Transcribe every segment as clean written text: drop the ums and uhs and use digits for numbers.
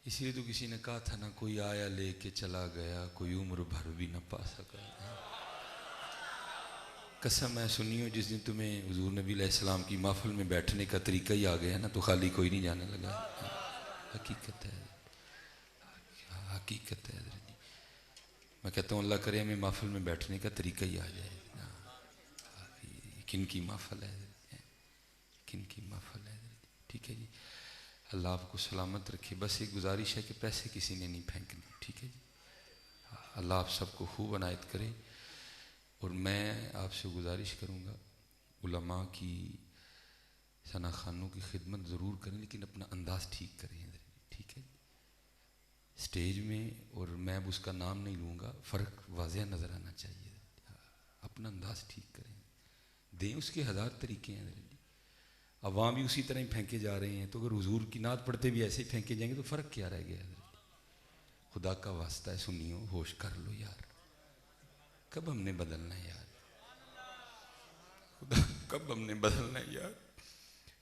اسی لیے تو کسی نے کہا تھا نا، کوئی آیا لے کے چلا گیا، کوئی عمر بھر بھی نہ پا سکا۔ قسم ہے سنیو، جس دن تمہیں حضور نبی علیہ السلام کی محفل میں بیٹھنے کا طریقہ ہی آ گیا نا، تو خالی کوئی نہیں جانے لگا۔ حقیقت ہے، حقیقت ہے حضرت جی۔ میں کہتا ہوں اللہ کرے ہمیں محفل میں بیٹھنے کا طریقہ ہی آ جائے۔ کن کی محفل ہے، کن کی محفل ہے، ٹھیک ہے جی۔ اللہ آپ کو سلامت رکھے۔ بس ایک گزارش ہے کہ پیسے کسی نے نہیں پھینکنے، ٹھیک ہے جی۔ اللہ آپ سب کو خوب عنایت کرے۔ اور میں آپ سے گزارش کروں گا، علماء کی، ثنا خانوں کی خدمت ضرور کریں، لیکن اپنا انداز ٹھیک کریں، ٹھیک ہے جی۔ اسٹیج میں، اور میں اب اس کا نام نہیں لوں گا، فرق واضح نظر آنا چاہیے۔ اپنا انداز ٹھیک کریں، دیں، اس کے ہزار طریقے ہیں۔ عوام بھی اسی طرح ہی پھینکے جا رہے ہیں، تو اگر حضور کی نعت پڑھتے بھی ایسے ہی پھینکے جائیں گے تو فرق کیا رہ گیا حضرت؟ خدا کا واسطہ ہے سنیو، ہوش کر لو یار، کب ہم نے بدلنا ہے یار؟ خدا کب ہم نے بدلنا ہے یار؟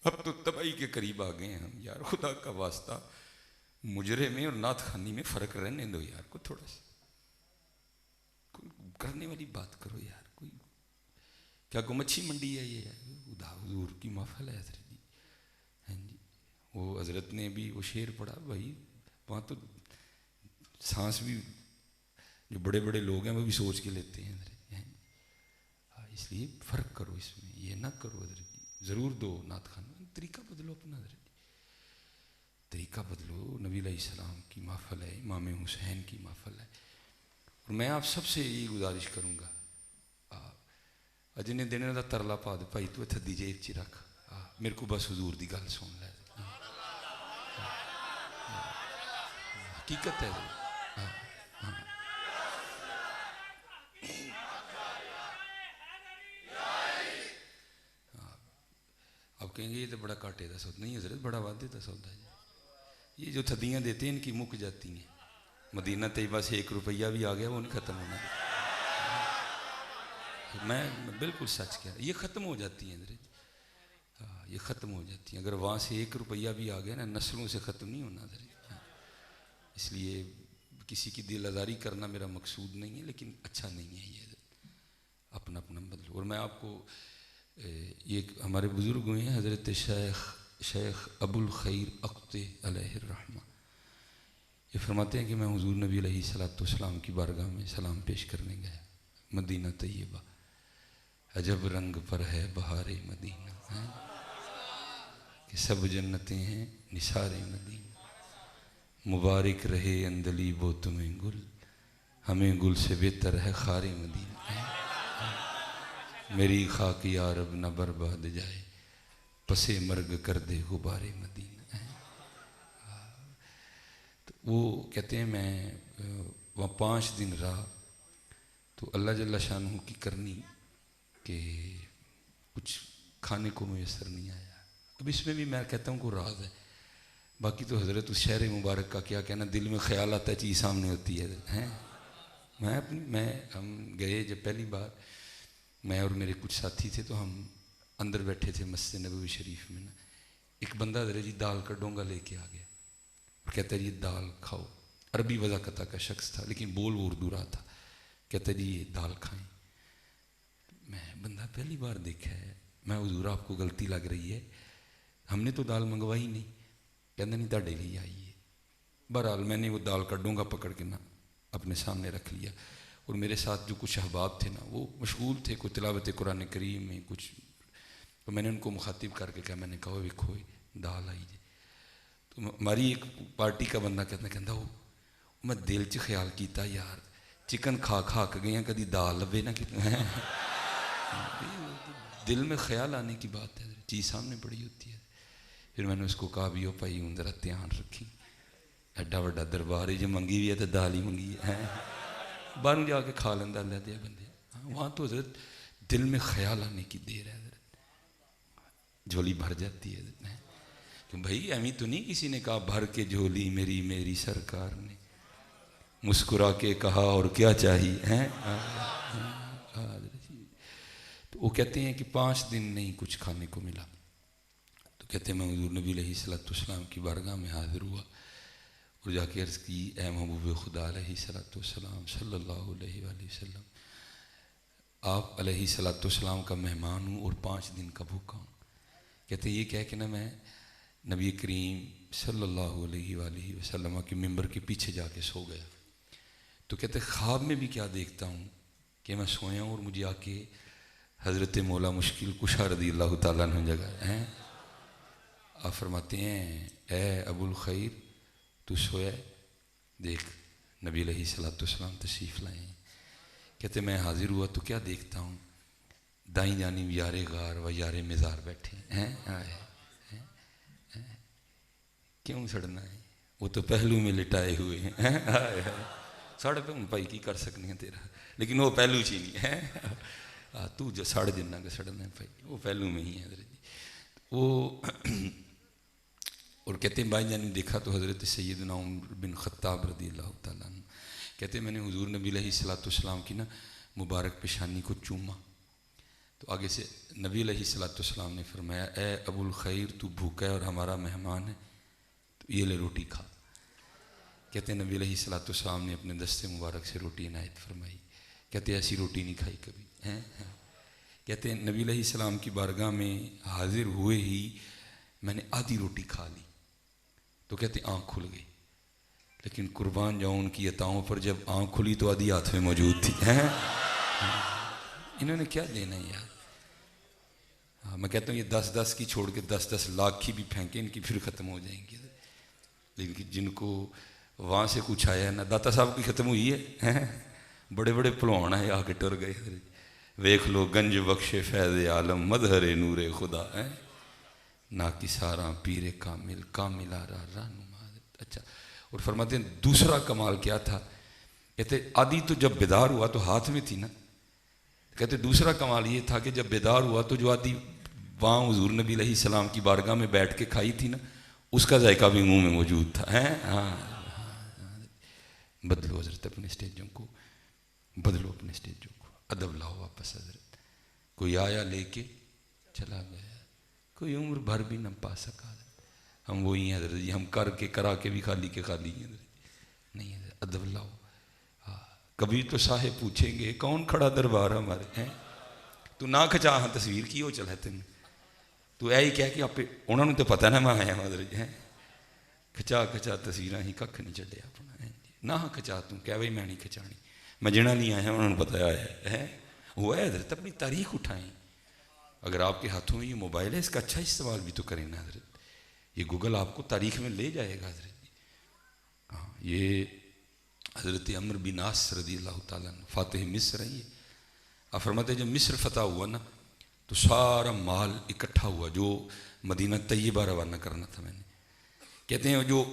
اب تو تباہی کے قریب آ گئے ہیں ہم یار، خدا کا واسطہ مجرے میں اور نعت خوانی میں فرق رہنے دو یار، کو تھوڑا سا کوئی کرنے والی بات کرو یار۔ کوئی کیا کوئی مچھی منڈی ہے یہ؟ خدا حضور کی محفل ہے حضرت جی۔ ہاں جی، وہ حضرت نے بھی وہ شعر پڑھا بھائی، وہاں تو سانس بھی جو بڑے بڑے لوگ ہیں وہ بھی سوچ کے لیتے ہیں حضرت جی۔ اس لیے فرق کرو اس میں، یہ نہ کرو حضرت جی، ضرور دو نعت خان، طریقہ بدلو اپنا حضرت جی، طریقہ بدلو۔ نبی علیہ السلام کی محفل ہے، امام حسین کی محفل ہے۔ اور میں آپ سب سے یہ گزارش کروں گا، جنہیں دینے کا ترلا پا دے بھائی، تو تھدی جیب چ رکھ، میرے کو بس حضور دی گل سن لے، حقیقت ہے۔ اب کہیں گے یہ تو بڑا کاٹے کا سودا، نہیں حضرت بڑا وعدے کا سودا ہے جی۔ یہ جو تھدیاں دیتے ہیں ان کی مک جاتی ہیں، مدینہ طیبہ سے 1 روپیہ بھی آ گیا وہ نہیں ختم ہونا۔ میں بالکل سچ کہہ رہا ہوں، یہ ختم ہو جاتی ہیں حضرت، یہ ختم ہو جاتی ہیں۔ اگر وہاں سے 1 روپیہ بھی آ گیا نا، نسلوں سے ختم نہیں ہونا حضرت۔ اس لیے کسی کی دل آزاری کرنا میرا مقصود نہیں ہے، لیکن اچھا نہیں ہے یہ، اپنا اپنا بدلو۔ اور میں آپ کو یہ ہمارے بزرگ ہوئے ہیں حضرت شیخ ابو الخیر اقتے علیہ الرحمہ، یہ فرماتے ہیں کہ میں حضور نبی علیہ السلام کی بارگاہ میں سلام پیش کرنے گیا مدینہ طیبہ، عجب رنگ پر ہے بہار مدینہ، کہ سب جنتیں ہیں نثار مدینہ، مبارک رہے اندلیب و تمہیں گل، ہمیں گل سے بہتر ہے خار مدینہ، میری خاک یا رب نہ برباد جائے، پسے مرگ کر دے غبار مدینہ۔ تو وہ کہتے ہیں میں وہاں 5 دن رہا، تو اللہ جل شانہ کی کرنی کہ کچھ کھانے کو میسر نہیں آیا۔ اب اس میں بھی میں کہتا ہوں کوئی راز ہے، باقی تو حضرت اس شہر مبارک کا کیا کہنا، دل میں خیال آتا ہے چیز سامنے ہوتی ہے۔ ہم گئے جب پہلی بار، میں اور میرے کچھ ساتھی تھے، تو ہم اندر بیٹھے تھے مسجد نبوی شریف میں نا، ایک بندہ حضرت جی دال کا ڈونگا لے کے آ گیا اور کہتا ہے جی دال کھاؤ، عربی وضاقتہ کا شخص تھا لیکن بول وہ اردو رہا تھا، کہتا ہے جی یہ دال کھائیں۔ میں بندہ پہلی بار دیکھا ہے، میں حضور آپ کو غلطی لگ رہی ہے، ہم نے تو دال منگوائی نہیں، کہنا نہیں تاڑے لیے آئی ہے۔ بہرحال میں نے وہ دال کا ڈونگا پکڑ کے نا اپنے سامنے رکھ لیا، اور میرے ساتھ جو کچھ احباب تھے نا وہ مشغول تھے، کوئی تلاوت قرآن کریم میں کچھ، تو میں نے ان کو مخاطب کر کے کہا، میں نے کہا ویکھو دال آئی جی۔ تو ہماری ایک پارٹی کا بندہ کہتا وہ میں دل چ خیال کیتا یار چکن کھا کے گئے ہیں، کدی دال لبے نہ دل میں خیال آنے کی بات ہے، چیز سامنے پڑی ہوتی ہے۔ پھر میں نے اس کو کہا بھی ہو بھائی ہوں ذرا دھیان رکھی، ایڈا وڈا دربار ہے، جو منگی بھی ہے تو دال ہی منگی ہے، باہر جا کے کھا لینا اللہ دیا بندے۔ وہاں تو حضرت دل میں خیال آنے کی دیر ہے حضرت، جھولی بھر جاتی ہے حضرت، کہ بھائی ایویں تو نہیں کسی نے کہا بھر کے جھولی میری سرکار نے مسکرا کے کہا اور کیا چاہیے۔ تو وہ کہتے ہیں کہ 5 دن نہیں کچھ کھانے کو ملا، تو کہتے ہیں میں حضور نبی علیہ السلام کی بارگاہ میں حاضر ہوا، اور جا کے عرض کی اے محبوب خدا علیہ الصلوۃ والسلام صلی اللہ علیہ وآلہ وسلم، آپ علیہ الصلوۃ والسلام کا مہمان ہوں اور 5 دن کا بھوکا ہوں۔ کہتے یہ کہہ کہ نا میں نبی کریم صلی اللہ علیہ وآلہ وسلم کے ممبر کے پیچھے جا کے سو گیا۔ تو کہتے خواب میں بھی کیا دیکھتا ہوں کہ میں سویا ہوں اور مجھے آ کے حضرت مولا مشکل کشا رضی اللہ تعالیٰ عنہ جگہ ہیں۔ آپ فرماتے ہیں اے ابو الخیر تو سویا ہے؟ دیکھ نبی علیہ الصلوۃ والسلام تشریف لائے ہیں۔ کہتے میں حاضر ہوا تو کیا دیکھتا ہوں، دائیں جانب یار غار و یار مزار بیٹھے ہیں۔ کیوں سڑنا ہے، وہ تو پہلو میں لٹائے ہوئے ہیں۔ سڑ پہ ہوں بھائی کی کر سکتے ہیں تیرا، لیکن وہ پہلو چ ہی نہیں ہے، تو جو سڑ جنا کہ سڑنا ہے بھائی، وہ پہلو میں ہی ہے حضرت جی۔ وہ اور کہتے ہیں بھائی جانب دیکھا تو حضرت سیدنا عمر بن خطاب رضی اللہ تعالیٰ عنہ، کہتے ہیں میں نے حضور نبی علیہ الصلوۃ والسلام کی نا مبارک پیشانی کو چوما، تو آگے سے نبی علیہ الصلوۃ والسلام نے فرمایا اے ابو الخیر تو بھوکا ہے اور ہمارا مہمان ہے، تو یہ لے روٹی کھا۔ کہتے ہیں نبی علیہ الصلوۃ والسلام نے اپنے دست مبارک سے روٹی عنایت فرمائی۔ کہتے ہیں ایسی روٹی نہیں کھائی کبھی ہیں۔ کہتے ہیں نبی علیہ السلام کی بارگاہ میں حاضر ہوئے ہی میں نے آدھی روٹی کھا لی، تو کہتے ہیں آنکھ کھل گئی، لیکن قربان جاؤں ان کی عطاؤں پر، جب آنکھ کھلی تو آدھی ہاتھ میں موجود تھی ہیں۔ انہوں نے کیا دینا ہے یار۔ ہاں میں کہتا ہوں یہ 10 کی چھوڑ کے 10 لاکھ کی بھی پھینکیں ان کی پھر ختم ہو جائیں گی، لیکن جن کو وہاں سے کچھ آیا ہے نا، داتا صاحب کی ختم ہوئی ہے، بڑے بڑے پلوان آئے آ کے ٹر گئے۔ ویکھ لو گنج بخش فیض عالم مظہر نور خدا ہے، نا کساراں پیر کامل کامل آرا رہنما۔ اچھا، اور فرماتے ہیں دوسرا کمال کیا تھا، کہتے آدھی تو جب بیدار ہوا تو ہاتھ میں تھی نا، کہتے دوسرا کمال یہ تھا کہ جب بیدار ہوا تو جو آدھی وہاں حضور نبی علیہ السلام کی بارگاہ میں بیٹھ کے کھائی تھی نا، اس کا ذائقہ بھی منہ میں موجود تھا۔ ہاں بدلو حضرت اپنے اسٹیجوں کو، بدلو اپنے اسٹیجوں کو، ادب لاؤ واپس حضرت۔ کوئی آیا لے کے چلا گیا، کوئی عمر بھر بھی نہ پا سکا۔ ہم وہی ہیں حضرت جی، ہم کر کے کرا کے بھی خالی کے خالی ہیں حضرت، نہیں حضرت ادب لاؤ۔ کبھی تو صاحب پوچھیں گے کون کھڑا دربار ہمارے ہیں، تو نہ کھچا ہاں تصویر کی ہو چلا تین، تو اے ہی کہہ کہ آپ انہوں نے تو پتہ نہ میں آیا حضرت ہیں، کھچا کھچا تصویراں ہی ککھ نہیں چلے اپنا نہ کھچا، تم کہہ بھائی میں نہیں کھچانی، میں جنا نہیں آیا انہوں نے بتایا ہے وہ ہے حضرت۔ اپنی تاریخ اٹھائیں، اگر آپ کے ہاتھوں میں یہ موبائل ہے اس کا اچھا استعمال بھی تو کریں نا حضرت، یہ گوگل آپ کو تاریخ میں لے جائے گا حضرت۔ ہاں یہ حضرت عمر بن عاص رضی اللہ تعالیٰ عنہ فاتح مصر ہیں۔ یہ آپ فرماتے ہیں جب مصر فتح ہوا نا تو سارا مال اکٹھا ہوا جو مدینہ طیبہ روانہ کرنا تھا میں نے، کہتے ہیں جو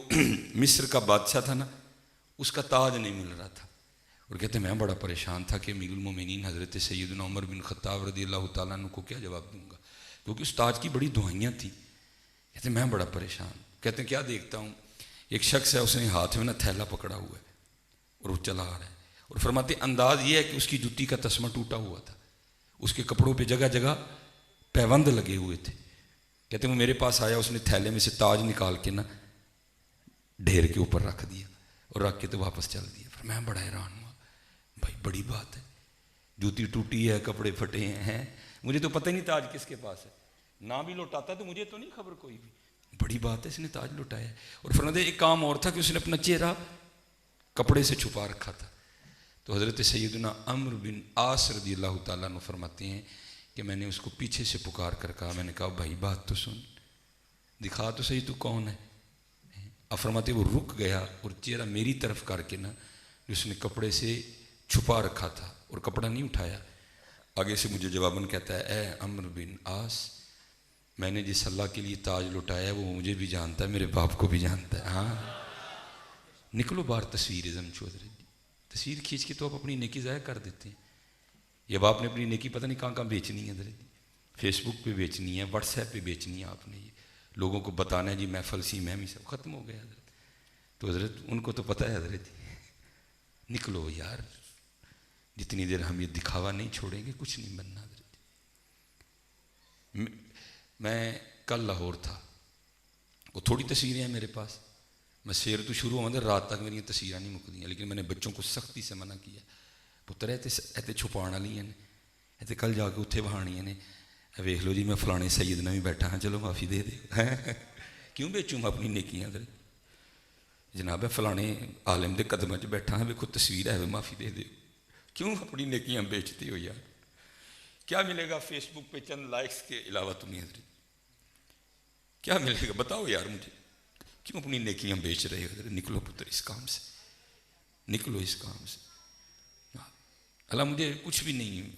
مصر کا بادشاہ تھا نا اس کا تاج نہیں مل رہا تھا، اور کہتے ہیں میں بڑا پریشان تھا کہ امیر المومنین حضرت سیدنا عمر بن خطاب رضی اللہ تعالیٰ عنہ کو کیا جواب دوں گا، کیونکہ اس تاج کی بڑی دعائیاں تھیں۔ کہتے ہیں میں بڑا پریشان، کہتے ہیں کیا دیکھتا ہوں ایک شخص ہے اس نے ہاتھ میں نا تھیلا پکڑا ہوا ہے اور وہ چلا آ رہا ہے، اور فرماتے انداز یہ ہے کہ اس کی جوتی کا تسمہ ٹوٹا ہوا تھا، اس کے کپڑوں پہ جگہ جگہ پیوند لگے ہوئے تھے۔ کہتے ہیں وہ میرے پاس آیا، اس نے تھیلے میں سے تاج نکال کے نا ڈھیر کے اوپر رکھ دیا اور رکھ کے تو واپس چل دیا۔ پھر میں بڑا حیران ہوا، بھائی بڑی بات ہے، جوتی ٹوٹی ہے کپڑے پھٹے ہیں، مجھے تو پتہ ہی نہیں تاج کس کے پاس ہے، نہ بھی لوٹاتا تو مجھے تو نہیں خبر کوئی بھی، بڑی بات ہے اس نے تاج لوٹایا ہے۔ اور فرماتے ایک کام اور تھا کہ اس نے اپنا چہرہ کپڑے سے چھپا رکھا تھا۔ تو حضرت سیدنا عمر بن عاص رضی اللہ تعالیٰ عنہ فرماتے ہیں کہ میں نے اس کو پیچھے سے پکار کر کہا، میں نے کہا بھائی بات تو سن، دکھا تو صحیح تو کون ہے۔ اب فرماتے وہ رک گیا اور چہرہ میری طرف کر کے نا جس نے کپڑے سے چھپا رکھا تھا اور کپڑا نہیں اٹھایا، آگے سے مجھے جواباً کہتا ہے اے عمر بن عاص، میں نے جس اللہ کے لیے تاج لٹایا ہے وہ مجھے بھی جانتا ہے، میرے باپ کو بھی جانتا ہے۔ ہاں نکلو باہر تصویر ازم چودھری جی، تصویر کھینچ کے تو آپ اپنی نیکی ضائع کر دیتے ہیں۔ یہ اب آپ نے اپنی نیکی پتہ نہیں کہاں کہاں بیچنی ہے حضرت، فیس بک پہ بیچنی ہے، واٹس ایپ پہ بیچنی ہے، آپ نے یہ لوگوں کو بتانا ہے جی محفل سی میں سب ختم ہو گیا حضرت۔ تو حضرت ان کو تو پتہ ہے حضرت جی، نکلو یار، جتنی دیر ہم یہ دکھاوا نہیں چھوڑیں گے کچھ نہیں بننا حضرت۔ میں کل لاہور تھا، وہ تھوڑی تصویریں ہیں میرے پاس، میں سیر تو شروع ہوا رات تک میری تصویریں نہیں مکدیاں، لیکن میں نے بچوں کو سختی سے منع کیا، پتر ایتے چھپاؤ والی نے، ایتے کل جا کے اتنے بہانیاں نے، ویخ لو جی میں فلانے سیدنا بھی بیٹھا ہاں، چلو معافی دے دے کیوں بیچوں میں اپنی نیکیاں ادھر جناب فلانے عالم دے قدموں چ بیٹھا ہاں، ویکھو تصویر ہے معافی دے دے، کیوں اپنی نیکیاں بیچتے ہو یار؟ کیا ملے گا فیس بک پہ چند لائکس کے علاوہ تمہیں حضرت؟ کیا ملے گا بتاؤ یار مجھے؟ کیوں اپنی نیکیاں بیچ رہے ہو حضرت؟ نکلو پتر اس کام سے، نکلو اس کام سے۔ اللہ مجھے کچھ بھی نہیں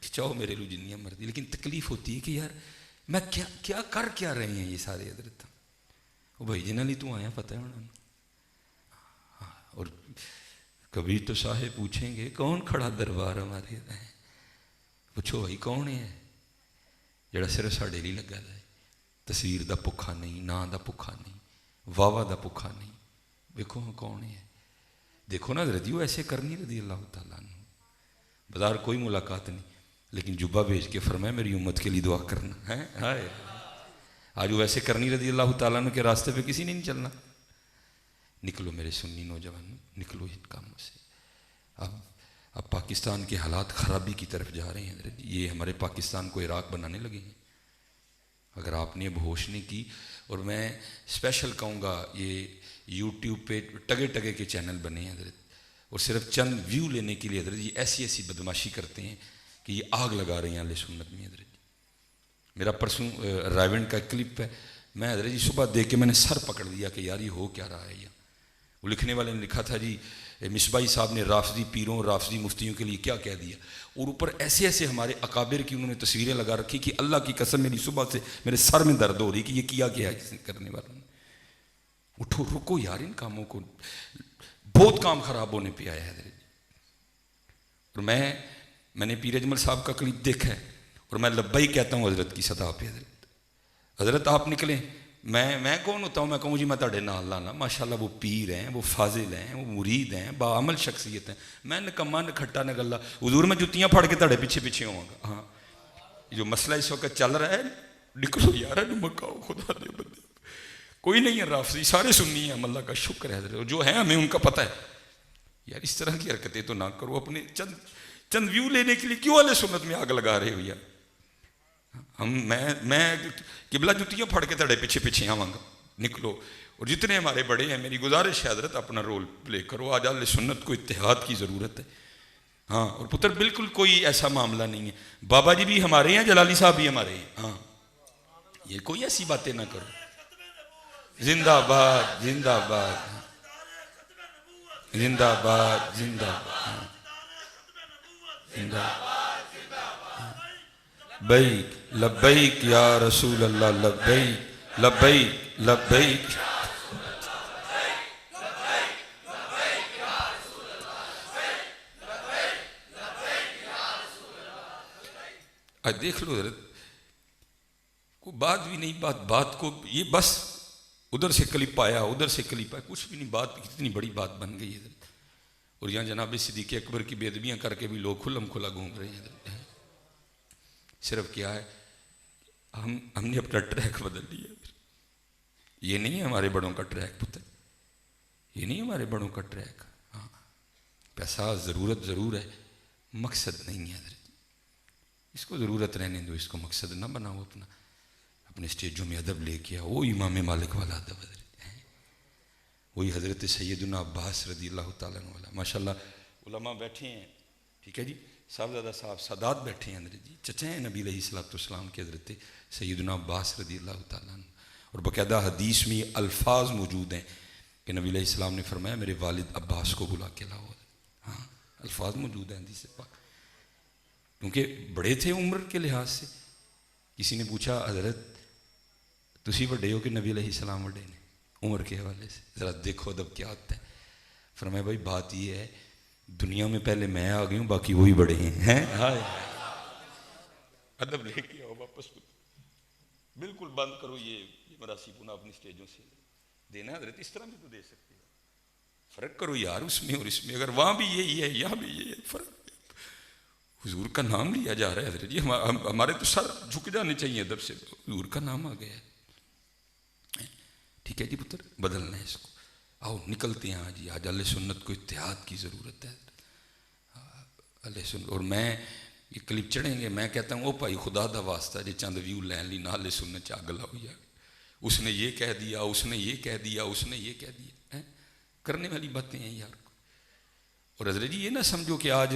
کھچاؤ میرے لو جنیاں مرضی، لیکن تکلیف ہوتی ہے کہ یار میں کیا کر کیا رہے ہیں یہ سارے حضرت؟ وہ بھائی جنہوں نے تو آیا پتہ ہے انہوں نے، اور کبھی تو صاحب پوچھیں گے کون کھڑا دربار ہمارے ہے؟ پوچھو بھائی کون ہے جڑا صرف ساڈے لیے لگا ہے، تصویر دا بھکھا نہیں، نا دا بھکھا نہیں، واہ دا بھکھا نہیں، دیکھو ہاں کون ہے؟ دیکھو نا حضرت جی وہ ایسے کرنی رضی اللہ تعالیٰ عنہ، بازار کوئی ملاقات نہیں، لیکن جبہ بھیج کے فرمایا میری امت کے لیے دعا کرنا ہے۔ ہائے آج وہ ایسے کرنی رضی اللہ تعالیٰ عنہ کے راستے پہ کسی نے نہیں چلنا۔ نکلو میرے سنی نوجوان، نکلو ان کاموں سے۔ اب پاکستان کے حالات خرابی کی طرف جا رہے ہیں حضرت، یہ ہمارے پاکستان کو عراق بنانے لگے ہیں اگر آپ نے اب ہوش نہیں کی۔ اور میں اسپیشل کہوں گا یہ یوٹیوب پہ ٹگے ٹگے کے چینل بنے ہیں حضرت، اور صرف چند ویو لینے کے لیے حضرت یہ ایسی بدماشی کرتے ہیں کہ یہ آگ لگا رہے ہیں اہل سنت میں حضرت۔ میرا پرسوں رائیونڈ کا کلپ ہے، میں حضرت جی صبح دیکھ کے میں نے سر پکڑ دیا کہ یار یہ ہو کیا رہا ہے یہ۔ وہ لکھنے والے نے لکھا تھا جی مصباحی صاحب نے رافضی پیروں رافضی مفتیوں کے لیے کیا کہہ دیا، اور اوپر ایسے ہمارے اکابر کی انہوں نے تصویریں لگا رکھی کہ اللہ کی قسم میری صبح سے میرے سر میں درد ہو رہی کہ یہ کیا ہے کسی کرنے والوں نے۔ اٹھو رکو یار ان کاموں کو، بہت کام خراب ہونے پہ آیا ہے حضرت۔ اور میں نے پیر اجمل صاحب کا کلپ دیکھا ہے اور میں لبیک کہتا ہوں حضرت کی صدا پہ۔ حضرت آپ نکلیں، میں کون ہوتا ہوں میں کہوں جی میں تاڑے نال لانا، ماشاءاللہ وہ پیر ہیں، وہ فاضل ہیں، وہ مرید ہیں، باعمل شخصیت ہیں، میں نکما نکھٹا نگلا حضور میں جتیاں پھاڑ کے تاڑے پیچھے ہوں گا۔ ہاں جو مسئلہ اس وقت چل رہا ہے نکلو یار مکاؤ خدا دے بندے، کوئی نہیں ہے رافضی، سارے سنی ہیں، اللہ کا شکر ہے حضرت، جو ہیں ہمیں ان کا پتہ ہے۔ یار اس طرح کی حرکتیں تو نہ کرو، اپنے چند ویو لینے کے لیے کیوں اہل سنت میں آگ لگا رہے ہو یار؟ میں قبلہ جتیاں پھڑ کے تڑے پیچھے آواں گا، نکلو۔ اور جتنے ہمارے بڑے ہیں میری گزارش ہے حضرت اپنا رول پلے کرو، آج اہل سنت کو اتحاد کی ضرورت ہے۔ ہاں اور پتر بالکل کوئی ایسا معاملہ نہیں ہے، بابا جی بھی ہمارے ہیں، جلالی صاحب بھی ہمارے ہیں، ہاں یہ کوئی ایسی باتیں نہ کرو۔ زندہ باد زندہ باد زندہ باد زندہ باد زندہ لبیک لبیک یا رسول اللہ، لبیک لبیک لبیک۔ آج دیکھ لو حضرت کوئی بات بھی نہیں، بات کو یہ بس ادھر سے کلپ آیا ادھر سے کلپ آیا، کچھ بھی نہیں، بات کتنی بڑی بات بن گئی حضرت۔ اور یہاں جناب صدیق اکبر کی بے ادبیاں کر کے بھی لوگ کھلم کھلا گھوم رہے ہیں حضرت۔ صرف کیا ہے ہم نے اپنا ٹریک بدل لیا، یہ نہیں ہے ہمارے بڑوں کا ٹریک پتر، یہ نہیں ہمارے بڑوں کا ٹریک۔ ہاں پیسہ ضرورت ضرور ہے، مقصد نہیں ہے حضرت، اس کو ضرورت رہنے دو، اس کو مقصد نہ بناؤ اپنا۔ اپنے اسٹیجوں میں ادب لے کے آؤ، وہ امام مالک والا ادب حضرت، وہی حضرت سیدنا عباس رضی اللہ تعالیٰ عنہ والا۔ ماشاءاللہ علماء بیٹھے ہیں، ٹھیک ہے جی، صاحبزادہ صاحب سادات بیٹھے ہیں حضرت جی، چچا ہیں نبی علیہ السلام کے حضرت سیدنا عباس رضی اللہ تعالیٰ عنہ، اور باقاعدہ حدیث میں الفاظ موجود ہیں کہ نبی علیہ السلام نے فرمایا میرے والد عباس کو بلا کے لاؤ۔ ہاں الفاظ موجود ہیں حدیث پاک، کیونکہ بڑے تھے عمر کے لحاظ سے۔ کسی نے پوچھا حضرت تسی بڑے ہو کہ نبی علیہ السلام بڑے نے عمر کے حوالے سے؟ ذرا دیکھو ادب کیا ہوتا ہے۔ فرمایا بھائی بات یہ ہے دنیا میں پہلے میں آ گئی ہوں، باقی وہی بڑے ہیں۔ ادب لے کے آؤ واپس، بالکل بند کرو یہ مراسی پونا اپنی سٹیجوں سے دینا حضرت، اس طرح بھی تو دے سکتے ہو، فرق کرو یار اس میں اور اس میں، اگر وہاں بھی یہی ہے یہاں بھی یہی ہے، فرق حضور کا نام لیا جا رہا ہے حضرت جی، ہمارے تو سر جھک جانے چاہیے ادب سے، حضور کا نام آ گیا ہے، ٹھیک ہے جی پتر بدلنا ہے اس کو۔ آؤ نکلتے ہیں جی، آج اہل سنت کو اتحاد کی ضرورت ہے اہل سنت. اور میں یہ کلپ چڑھیں گے، میں کہتا ہوں او بھائی خدا دا واسطہ جی چند ویو لین لی نہ اہل سنت چ اگ لاؤ یار، اس نے یہ کہہ دیا، اس نے یہ کہہ دیا، اس نے یہ کہہ دیا، کرنے والی باتیں ہیں یار. اور حضرت جی یہ نہ سمجھو کہ آج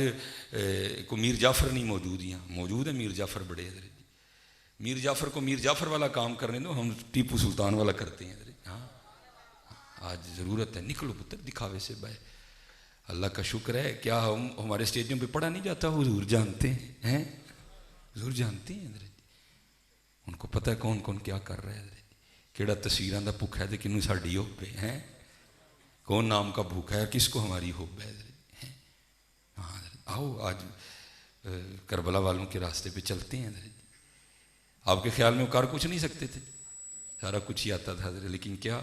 کو میر جعفر نہیں موجود، یہاں موجود ہے میر جعفر بڑے. حضرت جی میر جعفر کو میر جعفر والا کام کرنے دو، ہم ٹیپو سلطان والا کرتے ہیں. حضرت ہاں آج ضرورت ہے، نکلو پتر دکھاوے سے بھائی. اللہ کا شکر ہے، کیا ہم ہمارے اسٹیجوں پہ پڑھا نہیں جاتا، حضور جانتے ہیں، حضور جانتے ہیں. حضرت ان کو پتہ ہے کون کون کیا کر رہا ہے. حضرت کیڑا تصویراں دا بھوکا ہے تو کنوں ساڈی ہوب ہے، کون نام کا بھوکا ہے، کس کو ہماری ہوب ہے. حضرت ہاں آؤ آج کربلا والوں کے راستے پہ چلتے ہیں. حضرت آپ کے خیال میں وہ کر کچھ نہیں سکتے تھے، سارا کچھ ہی آتا تھا. حضرت لیکن کیا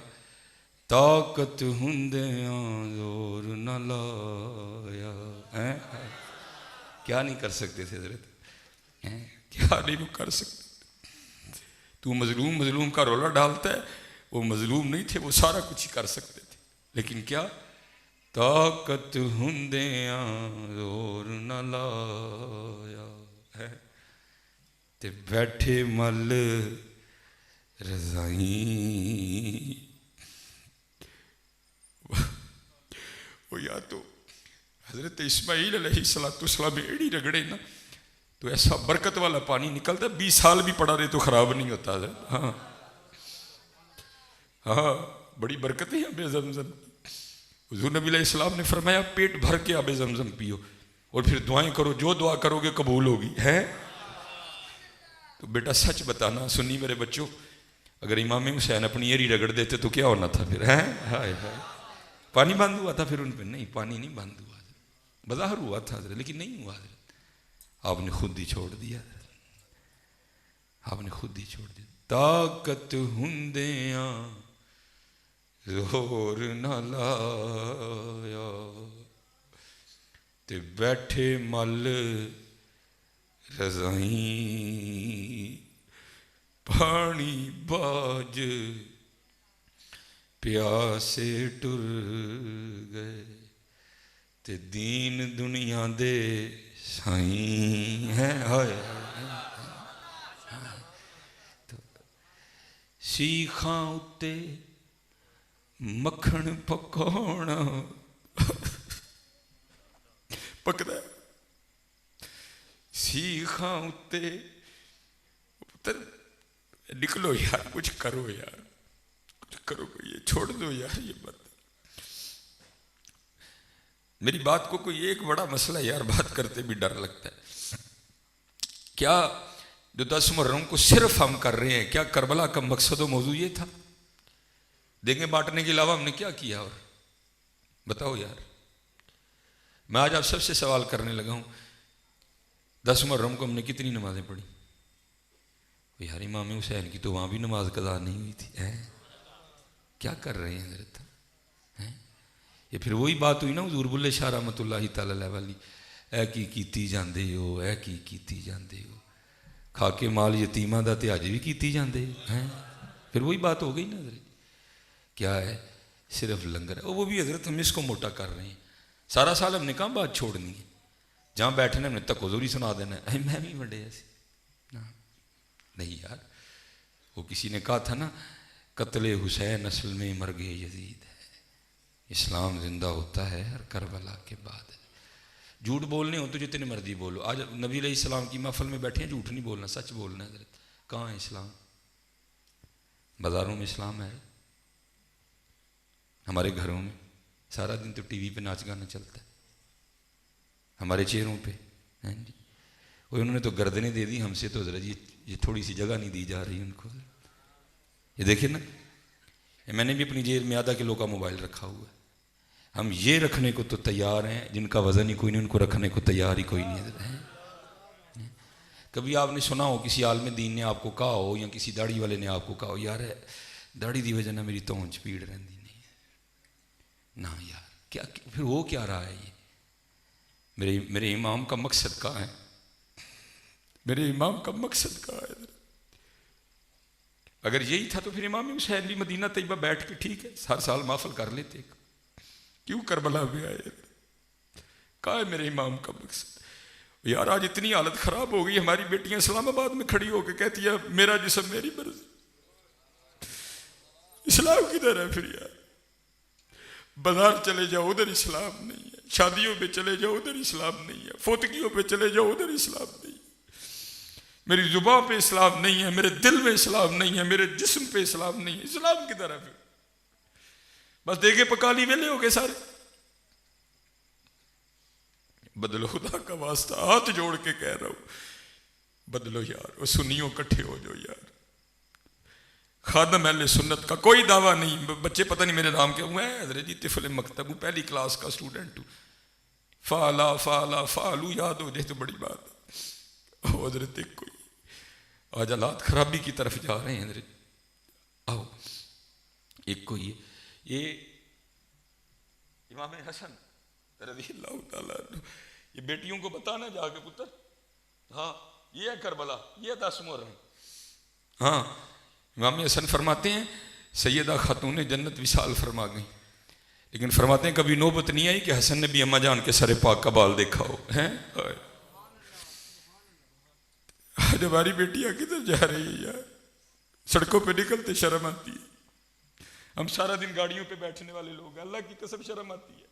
طاقت ہندیاں زور نہ لایا، کیا نہیں کر سکتے تھے حضرت، کیا نہیں وہ کر سکتے. تو مظلوم کا رولا ڈالتا ہے، وہ مظلوم نہیں تھے، وہ سارا کچھ ہی کر سکتے تھے. لیکن کیا طاقت ہندیاں زور نہ لایا تے بیٹھے مل رضائیں. وہ یا تو حضرت اسماعیل علیہ السلام ایڑی رگڑے نا تو ایسا برکت والا پانی نکلتا، 20 سال بھی پڑا رہے تو خراب نہیں ہوتا. ہاں ہاں بڑی برکتیں ہیں آب زمزم. حضور نبی علیہ السلام نے فرمایا پیٹ بھر کے آب زمزم پیو اور پھر دعائیں کرو، جو دعا کرو گے قبول ہوگی. ہے تو بیٹا سچ بتانا سنی میرے بچوں، اگر امام حسین اپنی ایری رگڑ دیتے تو کیا ہونا تھا پھر؟ ہائے پانی بند ہوا تھا پھر ان پہ؟ نہیں، پانی نہیں بند ہوا، بظاہر ہوا تھا حضرت لیکن نہیں ہوا. حضرت آپ نے خود ہی چھوڑ دیا، آپ نے خود ہی چھوڑ دیا. طاقت ہندیاں زور نہ لایا تے بیٹھے مل رضائیں. پانی باج پیاسے ٹر گئے تے دین دنیا دے سائیں ہیں. سیخاں اتے مکھن پکونا پکدا ہے، سیخاں اتے پتر نکلو یار، کچھ کرو یار، کچھ کرو، یہ چھوڑ دو یار یہ بات. میری بات کو کوئی ایک بڑا مسئلہ یار بات کرتے بھی ڈر لگتا ہے. کیا جو 10 محرم کو صرف ہم کر رہے ہیں، کیا کربلا کا مقصد و موضوع یہ تھا؟ دیکھیں بانٹنے کے علاوہ ہم نے کیا کیا؟ اور بتاؤ یار. میں آج آپ سب سے سوال کرنے لگا ہوں، 10 محرم کو ہم نے کتنی نمازیں پڑھی؟ یار امام حسین کی تو وہاں بھی نماز قضا نہیں ہوئی تھی. کیا کر رہے ہیں حضرت؟ یہ پھر وہی بات ہوئی نا حضور بلے شاہ رحمۃ اللہ تعالی علیہ والی، اے کی کیتی جاندے ہو، اے کی کیتی جاندے ہو، کھا کے مال یتیماں دا تے اج بھی کیتی جاندے ہیں. پھر وہی بات ہو گئی نا حضرت. کیا ہے؟ صرف لنگر ہے. وہ بھی حضرت ہم اس کو موٹا کر رہے ہیں. سارا سال ہم نے کہاں بات چھوڑنی ہے، جہاں بیٹھنے ہم نے تک حضور ہی سنا دینا ہے. میں بھی بڑے ایسے نہیں یار. وہ کسی نے کہا تھا نا قتل حسین اصل میں مرگ یزید ہے، اسلام زندہ ہوتا ہے ہر کربلا کے بعد. جھوٹ بولنے ہو تو جتنے مرضی بولو. آج نبی علیہ السلام کی محفل میں بیٹھے ہیں، جھوٹ نہیں بولنا، سچ بولنا ہے. حضرت کہاں ہے اسلام؟ بازاروں میں اسلام ہے، ہمارے گھروں میں سارا دن تو ٹی وی پہ ناچ گانا چلتا ہے، ہمارے چہروں پہ. جی وہ انہوں نے تو گردنیں دے دی، ہم سے تو ذرا یہ تھوڑی سی جگہ نہیں دی جا رہی ان کو. یہ دیکھیں نا، میں نے بھی اپنی جیب میں آدھا کلو کا موبائل رکھا ہوا ہے. ہم یہ رکھنے کو تو تیار ہیں جن کا وزن ہی کوئی نہیں، ان کو رکھنے کو تیار ہی کوئی نہیں ہے. کبھی آپ نے سنا ہو کسی عالم دین نے آپ کو کہا ہو یا کسی داڑھی والے نے آپ کو کہا ہو یار داڑھی دی وجہ نہ میری تونچ پیڑ رہندی نہیں ہے؟ نہ یار، کیا پھر وہ کیا رہا ہے؟ یہ میرے امام کا مقصد کہاں ہے؟ میرے امام کا مقصد کہاں ہے؟ اگر یہی تھا تو پھر امام حسین بھی مدینہ طیبہ بیٹھ کے ٹھیک ہے ہر سال محفل کر لیتے، کیوں کربلا میں آئے؟ کہا ہے میرے امام کا مقصد؟ یار آج اتنی حالت خراب ہو گئی، ہماری بیٹیاں اسلام آباد میں کھڑی ہو کے کہتی ہے میرا جسم میری مرضی۔ اسلام کدھر ہے پھر یار؟ بازار چلے جاؤ ادھر اسلام نہیں ہے، شادیوں پہ چلے جاؤ ادھر اسلام نہیں ہے، فوتگیوں پہ چلے جاؤ ادھر اسلام نہیں ہے، میری زبان پہ اسلام نہیں ہے، میرے دل میں اسلام نہیں ہے، میرے جسم پہ اسلام نہیں ہے، اسلام کدھر ہے پھر؟ بس دیکھے پکالی ویلے ہو گئے سارے۔ بدلو، خدا کا واسطہ ہاتھ جوڑ کے کہہ رہا ہوں، بدلو یار، وہ سنیوں کٹھے ہو جو یار۔ خادم اہل سنت کا کوئی دعویٰ نہیں، بچے پتہ نہیں میرے نام کیا ہوا ہے، حضرت جی طفل مکتب ہوں، پہلی کلاس کا اسٹوڈنٹ ہوں، فعلا فعلا فعلو یاد ہو جائے تو بڑی بات ہے۔ حضرت ایک کوئی آج حالات خرابی کی طرف جا رہے ہیں حضرت، آؤ ایک کوئی یہ امام حسن رضی اللہ تعالیٰ عنہ، یہ بیٹیوں کو بتانا جا کے پتر، ہاں یہ ہے کربلا، یہ 10 محرم۔ ہاں امام حسن فرماتے ہیں سیدہ خاتون جنت وصال فرما گئی، لیکن فرماتے ہیں کبھی نوبت نہیں آئی کہ حسن نے بھی اماں جان کے سر پاک کا بال دیکھا ہو۔ آج ہماری بیٹیاں کدھر جا رہی ہیں یار؟ سڑکوں پہ نکلتے شرم آتی ہے، ہم سارا دن گاڑیوں پہ بیٹھنے والے لوگ ہیں، اللہ کی قسم شرم آتی ہے،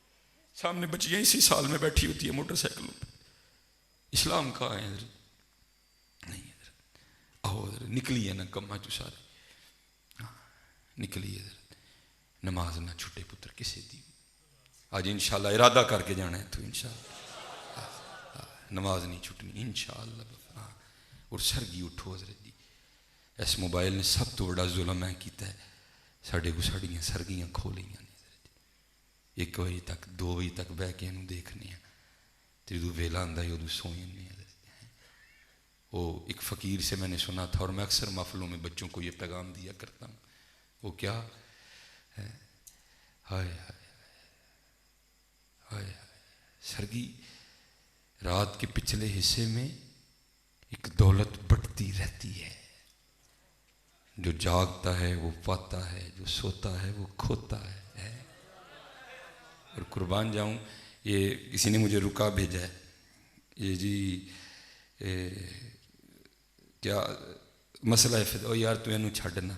سامنے بچیاں اسی سال میں بیٹھی ہوتی ہے موٹر سائیکلوں پہ۔ اسلام کہاں ہے حضرت؟ نہیں حضرت، آؤ حضرت نکلی ہے نا کما جو سارے، نکلی حضرت، نماز نہ چھٹے پتر کسے دی، آج انشاءاللہ ارادہ کر کے جانا ہے تو انشاءاللہ نماز نہیں چھٹنی انشاءاللہ۔ اور سرگی اٹھو حضرت جی، اس موبائل نے سب تو بڑا ظلم ہے کیتا ہے، ساڑھے کو ساڑھیاں سرگیاں کھولیاں نے حضرت جی، 1 بجے تک 2 بجے تک بہ کے انہوں دیکھنے ہیں، تیرے دو ویلا آندہ ہے ادو سوئیں نہیں حضرت جی۔ وہ ایک فقیر سے میں نے سنا تھا، اور میں اکثر محفلوں میں بچوں کو یہ پیغام دیا کرتا ہوں، وہ کیا ہے، ہائے ہائے ہائے سرگی، رات کے پچھلے حصے میں ایک دولت بڑھتی رہتی ہے، جو جاگتا ہے وہ پاتا ہے، جو سوتا ہے وہ کھوتا ہے۔ اور قربان جاؤں، یہ کسی نے مجھے رکا بھیجا ہے، یہ جی کیا مسئلہ ہے، او یار تو اینو چھڑنا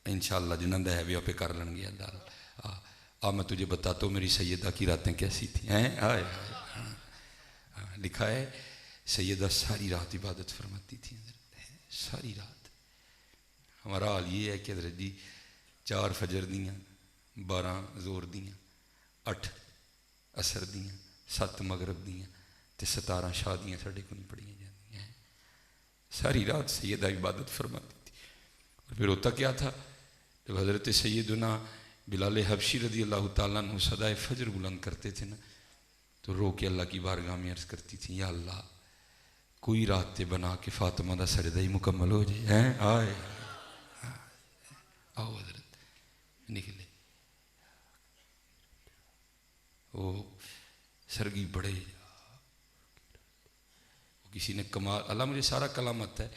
انشاءاللہ جنہاں دا ہے بھی آپ کر لیں گے اللہ۔ میں تجھے بتاتا ہوں میری سیدہ کی راتیں کیسی تھیں، آئے لکھا ہے سیدہ ساری رات عبادت فرماتی تھی، ساری رات۔ ہمارا حال یہ ہے کہ حضرت جی 4 فجر دیاں، 12 زور دیاں، 8 عصر دیاں، 7 مغرب دیاں تے 17 شادیاں ساڑھے کو نہیں پڑھیاں جاندیاں ہیں، ساری رات سیدہ عبادت فرماتی تھی۔ اور پھر ہوتا کیا تھا، جب حضرت سیدنا بلال حبشی رضی اللہ تعالیٰ عنہ صدائے فجر بلند کرتے تھے نا، تو رو کے اللہ کی بارگاہ میں عرض کرتی تھی، یا اللہ کوئی رات بنا کہ فاطمہ دا سجدہ ہی مکمل ہو جائے۔ آئے آؤ حضرت نکلے، وہ سرگی بڑے، کسی نے کمال، اللہ مجھے سارا کلام آتا ہے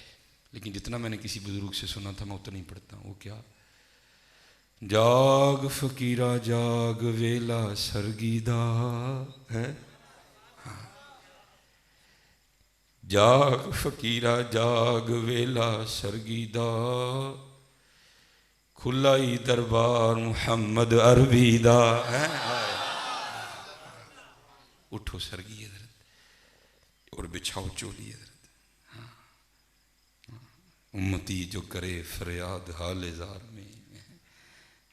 لیکن جتنا میں نے کسی بزرگ سے سنا تھا میں اتنا ہی پڑھتا ہوں۔ وہ کیا، جاگ فقیرہ جاگ ویلا سرگی دا ہے، جاگ فقیرہ جاگ ویلا سرگی دا، کھلائی دربار محمد عربی دا ہے۔ اٹھو سرگی حضرت اور بچھاؤ چولی حضرت، امتی جو کرے فریاد حال زار میں،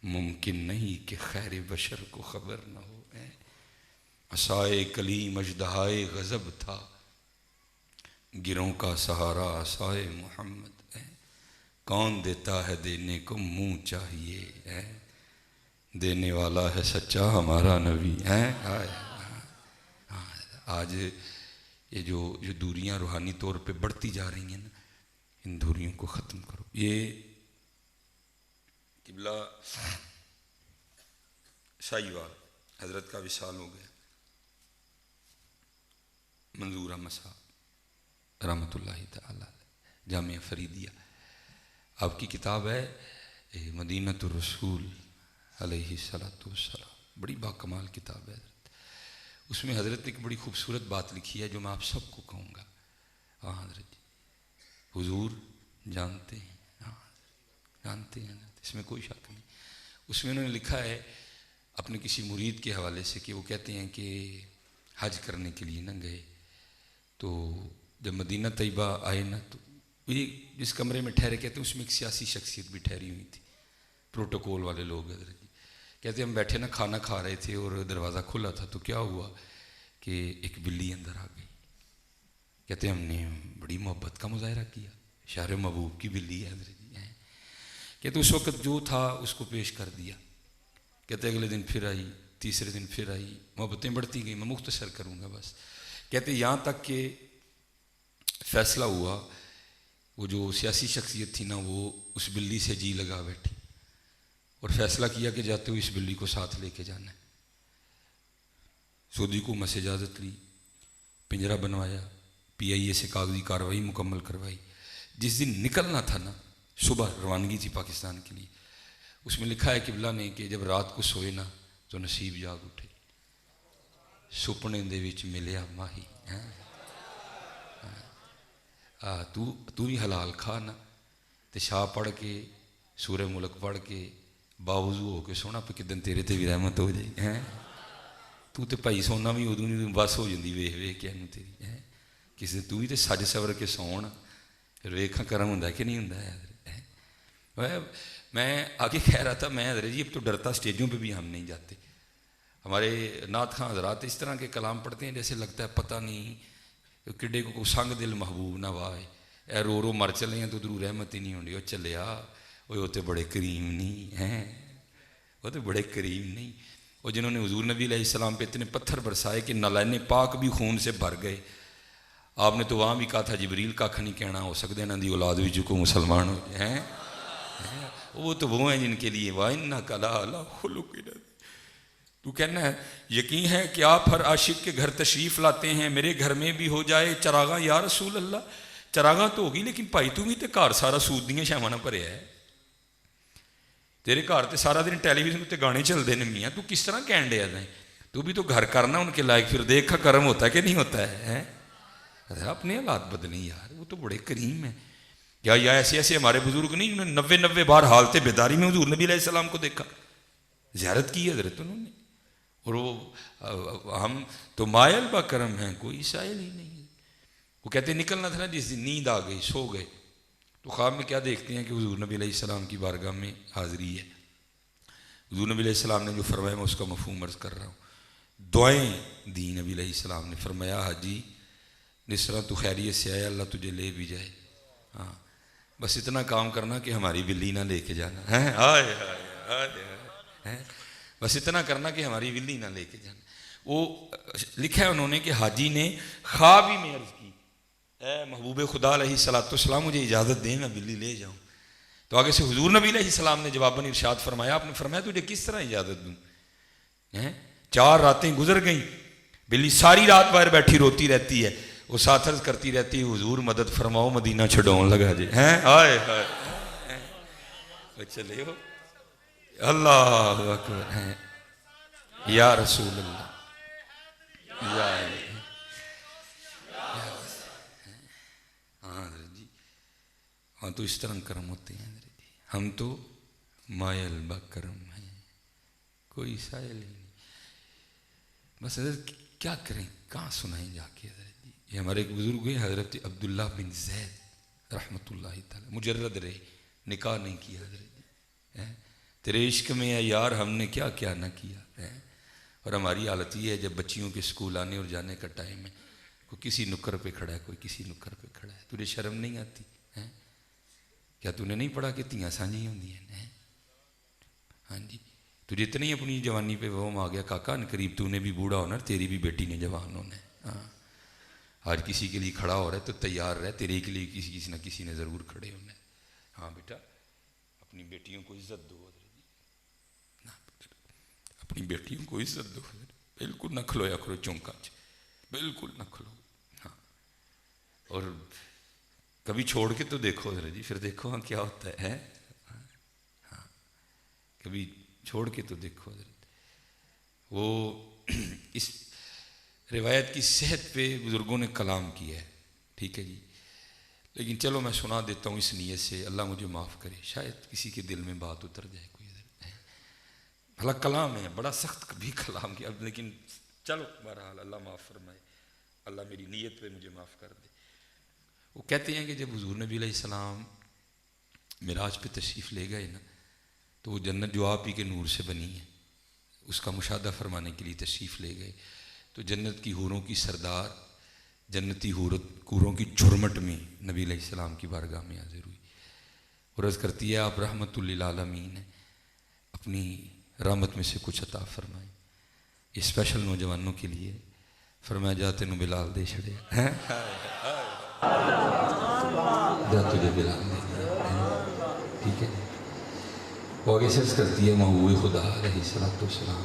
ممکن نہیں کہ خیر بشر کو خبر نہ ہو۔ عصائے کلیم اژدہائے غضب تھا، گروں کا سہارا عصائے محمد ہے، کون دیتا ہے دینے کو منہ چاہیے، دینے والا ہے سچا ہمارا نبی ہے۔ آج یہ جو دوریاں روحانی طور پہ بڑھتی جا رہی ہیں نا، ان دوریوں کو ختم کرو۔ یہ قبلہ شاہیوال حضرت کا وصال ہو گیا، منظور احمد صاحب رحمۃ اللہ تعالی جامعہ فریدیہ، آپ کی کتاب ہے مدینۃ الرسول علیہ الصلوۃ والسلام، بڑی باکمال کتاب ہے حضرت۔ اس میں حضرت نے ایک بڑی خوبصورت بات لکھی ہے جو میں آپ سب کو کہوں گا۔ ہاں حضرت جی، حضور جانتے ہیں، ہاں جانتے ہیں حضرت، اس میں کوئی شک نہیں۔ اس میں انہوں نے لکھا ہے اپنے کسی مرید کے حوالے سے کہ وہ کہتے ہیں کہ حج کرنے کے لیے نہ گئے، تو جب مدینہ طیبہ آئے نا تو یہ جس کمرے میں ٹھہرے کہتے ہیں اس میں ایک سیاسی شخصیت بھی ٹھہری ہوئی تھی، پروٹوکول والے لوگ حضرت جی۔ کہتے ہم بیٹھے نا کھانا کھا رہے تھے اور دروازہ کھلا تھا تو کیا ہوا کہ ایک بلی اندر آ گئی۔ کہتے ہم نے بڑی محبت کا مظاہرہ کیا، شہر محبوب کی بلی ہے حضرت جی۔ کہتے اس وقت جو تھا اس کو پیش کر دیا۔ کہتے اگلے دن پھر آئی، تیسرے دن پھر آئی، محبتیں بڑھتی گئیں، میں مختصر کروں گا بس۔ کہتے یہاں تک کہ فیصلہ ہوا، وہ جو سیاسی شخصیت تھی نا وہ اس بلی سے جی لگا بیٹھی اور فیصلہ کیا کہ جاتے ہوئے اس بلی کو ساتھ لے کے جانا ہے۔ سعودی حکومت سے اجازت لی، پنجرہ بنوایا، پی آئی اے سے کاغذی کارروائی مکمل کروائی۔ جس دن نکلنا تھا نا، صبح روانگی تھی پاکستان کے لیے، اس میں لکھا ہے قبلہ نے کہ جب رات کو سوئے نا تو نصیب جاگ اٹھے، سپنے دے وچ ملیا ماہی۔ تو بھی حلال کھا نا تے شاہ پڑھ کے سورہ ملک پڑھ کے باوضو ہو کے سونا پہ کدن تیرے تے بھی رحمت ہو جائے ہیں۔ تو تے بھائی سونا بھی ادو نہیں بس ہو جاتی ویخ ویخ کے تیری ہے کسی تو بھی تے سج سور کے سون پھر ویکھاں کرم ہوں کہ نہیں ہوں۔ میں آگے کہہ رہا تھا میں حضرت جی اب تو ڈرتا اسٹیجوں پہ بھی ہم نہیں جاتے۔ ہمارے نعت خواں حضرات اس طرح کے کلام پڑھتے ہیں جیسے لگتا ہے پتہ نہیں کڈے کو سنگ دل محبوب نہ وائے، اے رو رو مر چلے ہیں تو ادھروں رحمت ہی نہیں ہونی۔ وہ چلیا وہ تو بڑے کریم نہیں ہیں، وہ تو بڑے کریم نہیں، وہ جنہوں نے حضور نبی علیہ السلام پہ اتنے پتھر برسائے کہ نالین پاک بھی خون سے بھر گئے۔ آپ نے تو وہاں بھی کہا تھا جبریل کھ نہیں کہنا، ہو سکتے ہیں نا دی اولاد بھی چکو مسلمان ہو جائے ہیں۔ وہ تو وہ ہیں جن کے لیے وَإِنَّكَ لَعَلَىٰ خُلُقٍ عَظِيمٍ۔ تو کہنا ہے یقین ہے کہ آپ ہر عاشق کے گھر تشریف لاتے ہیں، میرے گھر میں بھی ہو جائے چراغاں یا رسول اللہ۔ چراغاں تو ہوگی لیکن بھائی تو بھی تے گھر سارا سود دیاں شاواں نہ بھریا ہے، تیرے گھر تے سارا دن ٹیلی ویژن تے گانے چلتے ہیں میاں، تو کس طرح کہن ڈیا ہے؟ تو بھی تو گھر کرنا ان کے لائق، پھر دیکھا کرم ہوتا ہے کہ نہیں ہوتا ہے؟ اپنے حالات بدلیں یار، وہ تو بڑے کریم ہیں۔ یا ایسے ایسے ہمارے بزرگ نہیں انہوں نے 90 بار حالت بیداری میں حضور نبی علیہ السلام کو دیکھا، زیارت کی حضرت انہوں نے، اور وہ ہم تو مائل با کرم ہیں، کوئی سائل ہی نہیں۔ وہ کہتے ہیں نکلنا تھا نا جس دن نیند آ گئی سو گئے، تو خواب میں کیا دیکھتے ہیں کہ حضور نبی علیہ السلام کی بارگاہ میں حاضری ہے۔ حضور نبی علیہ السلام نے جو فرمایا میں اس کا مفہوم عرض کر رہا ہوں۔ دعائیں دی نبی علیہ السلام نے، فرمایا حاجی جس طرح تو خیریت سے آیا اللہ تجھے لے بھی جائے، ہاں بس اتنا کام کرنا کہ ہماری بلی نہ لے کے جانا ہے، ہائے ہائے ہائے، بس اتنا کرنا کہ ہماری بلی نہ لے کے جانا۔ وہ لکھا ہے انہوں نے کہ حاجی نے خواب ہی میں عرض کی اے محبوب خدا علیہ الصلوۃ والسلام مجھے اجازت دیں میں بلی لے جاؤں، تو آگے سے حضور نبی علیہ السلام نے جواباً ارشاد فرمایا، آپ نے فرمایا تجھے کس طرح اجازت دوں؟ 4 راتیں گزر گئیں، بلی ساری رات باہر بیٹھی روتی رہتی ہے، وہ ساتھ عرض کرتی رہتی ہے حضور مدد فرماؤ مدینہ چھڈون لگا جی ہیں، آئے ہائے چلے ہو اللہ اکبر ہیں یا رسول اللہ یا ہاں حضرت جی، ہاں تو اس طرح کرم ہوتے ہیں حضرت جی، ہم تو مائل با کرم ہیں، کوئی سائل ہی نہیں۔ بس حضرت کیا کریں، کہاں سنائیں جا کے حضرت جی۔ یہ ہمارے ایک بزرگ ہوئے حضرت عبداللہ بن زید رحمۃ اللہ تعالی، مجرد رہے، نکاح نہیں کیا حضرت جی۔ تیرے عشق میں ہے یار ہم نے کیا کیا نہ کیا ہے، اور ہماری حالت یہ ہے جب بچیوں کے اسکول آنے اور جانے کا ٹائم ہے، کوئی کسی نکر پہ کھڑا ہے، کوئی کسی نکر پہ کھڑا ہے، تجھے شرم نہیں آتی ہے؟ کیا تو نے نہیں پڑھا کہ تیاں سانجھی ہوندی ہیں؟ ہاں جی، تجھے اتنی اپنی جوانی پہ وہ آ گیا کاکا ان قریب تو نے بھی بوڑھا ہونا، تیری بھی بیٹی نے جوان ہونا ہے۔ ہاں آج کسی کے لیے کھڑا ہو رہا ہے تو تیار رہ، تیرے کے لیے کسی نہ کسی نے ضرور کھڑے ہونا ہے۔ ہاں بیٹا اپنی بیٹیوں کو عزت دو، اپنی بیٹیوں کو عزت دو، بالکل نہ کھلویا کرو چونکا بالکل نہ کھلو۔ ہاں اور کبھی چھوڑ کے تو دیکھو ذرا جی، پھر دیکھو ہاں کیا ہوتا ہے. ہاں کبھی چھوڑ کے تو دیکھو ذرا. وہ اس روایت کی صحت پہ بزرگوں نے کلام کیا ہے، ٹھیک ہے جی. لیکن چلو میں سنا دیتا ہوں اس نیت سے، اللہ مجھے معاف کرے، شاید کسی کے دل میں بات اتر جائے. کوئی بھلا کلام ہے، بڑا سخت بھی کلام کیا، لیکن چلو بہرحال اللہ معاف فرمائے، اللہ میری نیت پہ مجھے معاف کر دے. وہ کہتے ہیں کہ جب حضور نبی علیہ السلام معراج پہ تشریف لے گئے نا، تو وہ جنت جو آپ ہی کے نور سے بنی ہے اس کا مشاہدہ فرمانے کے لیے تشریف لے گئے. تو جنت کی حوروں کی سردار، جنتی حوروں کی جھرمٹ میں نبی علیہ السلام کی بارگاہ میں حاضر ہوئی. عرض کرتی ہے آپ رحمت للعالمین ہیں، اپنی رحمت میں سے کچھ عطا فرمائیں. یہ اسپیشل نوجوانوں کے لیے. فرمایا جا تینوں بلال دے چھڑے، جا تجھے بلال دے دیا، ٹھیک ہے. وہ آگے سرچ کرتی ہے محبوب خدا علیہ السلام،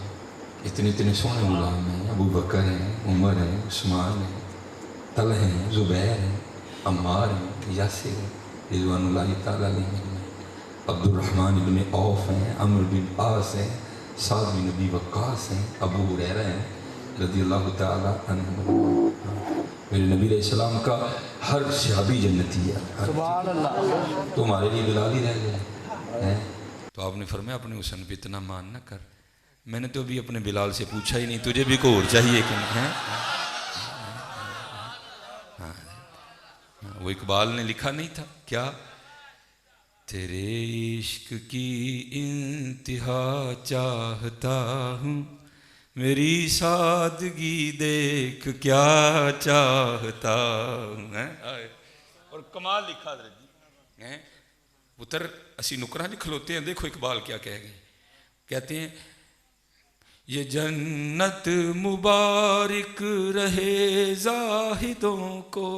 اتنے اتنے سونے غلام ہیں، ابو بکر ہیں، عمر ہیں، عثمان ہیں، طلحہ ہیں، زبیر ہیں، عمار ہیں، یاسر ہیں رضوان اللہ تعالیٰ علیہ، عبد الرحمن بن عوف ہیں، عمرو بن عاص ہیں، سعد بن ابی وقاص ہیں، ابو ہریرہ ہیں رضی اللہ تعالیٰ عنہ. میرے نبی علیہ السلام کا ہر صحابی جنتی ہے. سبحان اللہ. تمہارے لیے بلال ہی رہ گئے. تو آپ نے فرمایا اپنے حسن پہ اتنا مان نہ کر، میں نے تو ابھی اپنے بلال سے پوچھا ہی نہیں، تجھے بھی کوئی اور چاہیے کہ نہیں. وہ اقبال نے لکھا نہیں تھا کیا؟ تیرے عشق کی انتہا چاہتا ہوں، میری سادگی دیکھ کیا چاہتا ہوں. اور کمال لکھا جی پتر، اسی نکراں جی کھلوتے ہیں، دیکھو اقبال کیا کہہ گئے. کہتے ہیں یہ جنت مبارک رہے زاہدوں کو،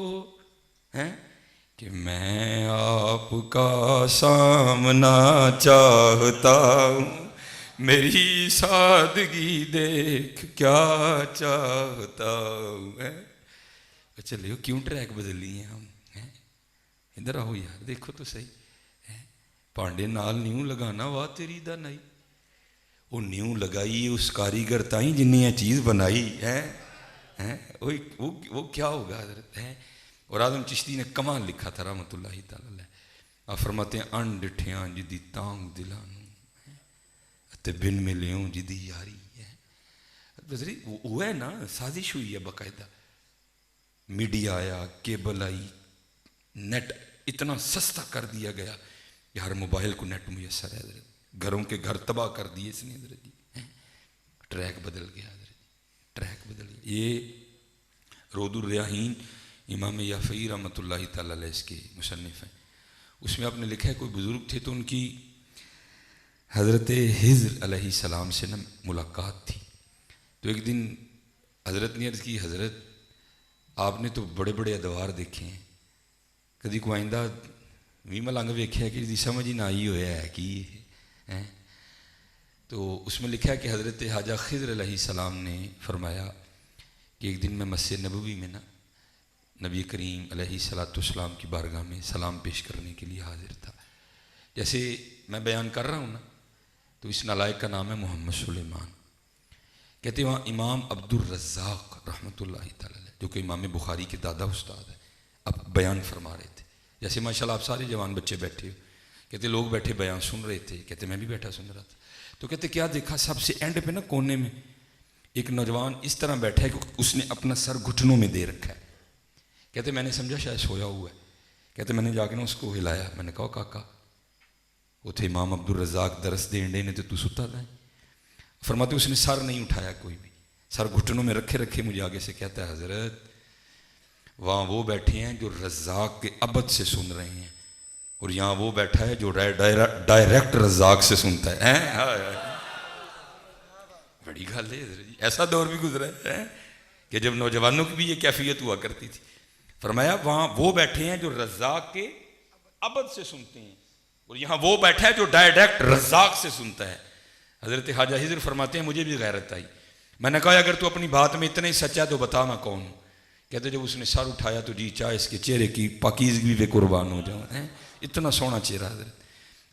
کہ میں آپ کا سامنا چاہتا ہوں، میری سادگی دیکھ کیا چاہتا ہوں. چلے کیوں ٹریک بدل لی ہیں ہم؟ ادھر آؤ یار، دیکھو تو صحیح. پانڈے نال نیوں لگانا واہ تیری دا نہیں، وہ نیوں لگائی اس کاریگر تائیں جن نے یہ چیز بنائی ہے. وہ کیا ہوگا حضرت ہے. اور اعظم چشتی نے کمال لکھا تھا رحمۃ اللہ تعالی علیہ. آپ فرماتے ہیں ان ڈٹھیاں جدی تانگ دلانوں تے بن ملیوں جدی یاری ہے. وہ ہے نا، سازش ہوئی ہے باقاعدہ. میڈیا آیا، کیبل آئی، نیٹ اتنا سستا کر دیا گیا کہ ہر موبائل کو نیٹ میسر ہے حضرت. گھروں کے گھر تباہ کر دیے اس نے حضرت جی. ٹریک بدل گیا حضرت، ٹریک بدل گیا. یہ رود الریاحین امام یافعی رحمۃ اللہ تعالی علیہ اس کے مصنف ہیں. اس میں آپ نے لکھا ہے کوئی بزرگ تھے تو ان کی حضرت خضر علیہ السلام سے نا ملاقات تھی. تو ایک دن حضرت نے عرض کی حضرت آپ نے تو بڑے بڑے ادوار دیکھے ہیں، کدی کو آئندہ بھی ملنگ ویکھیا کہ جی سمجھ ہی نہ آئی ہوا ہے کہ تو اس میں لکھا ہے کہ حضرت خواجہ خضر علیہ السلام نے فرمایا کہ ایک دن میں مسجد نبوی میں نا نبی کریم علیہ الصلوۃ والسلام کی بارگاہ میں سلام پیش کرنے کے لیے حاضر تھا. جیسے میں بیان کر رہا ہوں نا، تو اس نالائق کا نام ہے محمد سلیمان. کہتے ہیں وہاں امام عبد الرزاق رحمۃ اللہ تعالی علیہ، جو کہ امام بخاری کے دادا استاد ہے، اب بیان فرما رہے تھے. جیسے ماشاءاللہ آپ سارے جوان بچے بیٹھے ہو، کہتے لوگ بیٹھے بیان سن رہے تھے، کہتے میں بھی بیٹھا سن رہا تھا. تو کہتے کیا دیکھا، سب سے اینڈ پہ نا کونے میں ایک نوجوان اس طرح بیٹھا ہے کہ اس نے اپنا سر گھٹنوں میں دے رکھا ہے. کہتے میں نے سمجھا شاید سویا ہوا ہے. کہتے میں نے جا کے نا اس کو ہلایا، میں نے کہا کاکا وہ تھے امام عبد الرزاق درس دین ڈے نے تو ستا تھا. فرماتے اس نے سر نہیں اٹھایا، کوئی بھی سر گھٹنوں میں رکھے رکھے مجھے آگے سے کہتا ہے حضرت وہاں وہ بیٹھے ہیں جو رزاق کے ابد سے سن رہے ہیں، اور یہاں وہ بیٹھا ہے جو ڈائریکٹ رزاق سے سنتا ہے. بڑی گل ہے، ایسا دور بھی گزرا ہے کہ جب نوجوانوں کی بھی یہ کیفیت ہوا کرتی تھی. فرمایا وہاں وہ بیٹھے ہیں جو رزاق کے ابد سے سنتے ہیں، اور یہاں وہ بیٹھا ہے جو ڈائریکٹ رزاق سے سنتا ہے. حضرت خواجہ خضر فرماتے ہیں مجھے بھی غیرت آئی. میں نے کہا اگر تو اپنی بات میں اتنا ہی سچا ہے تو بتا میں کون ہوں. کہتے جب اس نے سر اٹھایا تو جی چاہے اس کے چہرے کی پاکیزگی پہ قربان ہو جاؤں، اتنا سونا چہرہ حضرت۔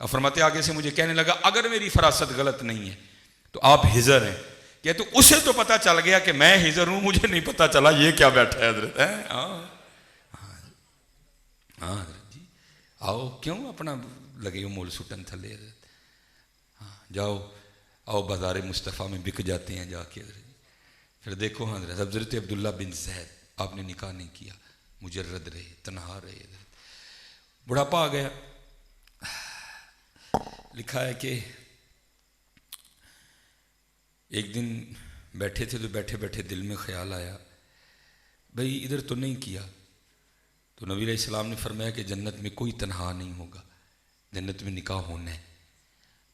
اب فرماتے آگے سے مجھے کہنے لگا اگر میری فراست غلط نہیں ہے تو آپ ہجر ہیں، کہ تو اسے تو پتہ چل گیا کہ میں ہجر ہوں، مجھے نہیں پتہ چلا یہ کیا بیٹھا ہے حضرت۔ ہاں حضرت جی آؤ، کیوں اپنا لگے ہو مول سٹن تھلے حضرت، ہاں جاؤ آؤ بازار مصطفیٰ میں بک جاتے ہیں جا کے حضرت۔ پھر دیکھو حضرت عبداللہ بن زید آپ نے نکاح نہیں کیا، مجرد رہے، تنہا رہے حضرت۔ بڑھاپا آ گیا، لکھا ہے کہ ایک دن بیٹھے تھے تو بیٹھے بیٹھے دل میں خیال آیا بھئی ادھر تو نہیں کیا، تو نبی علیہ السلام نے فرمایا کہ جنت میں کوئی تنہا نہیں ہوگا، جنت میں نکاح ہونا ہے،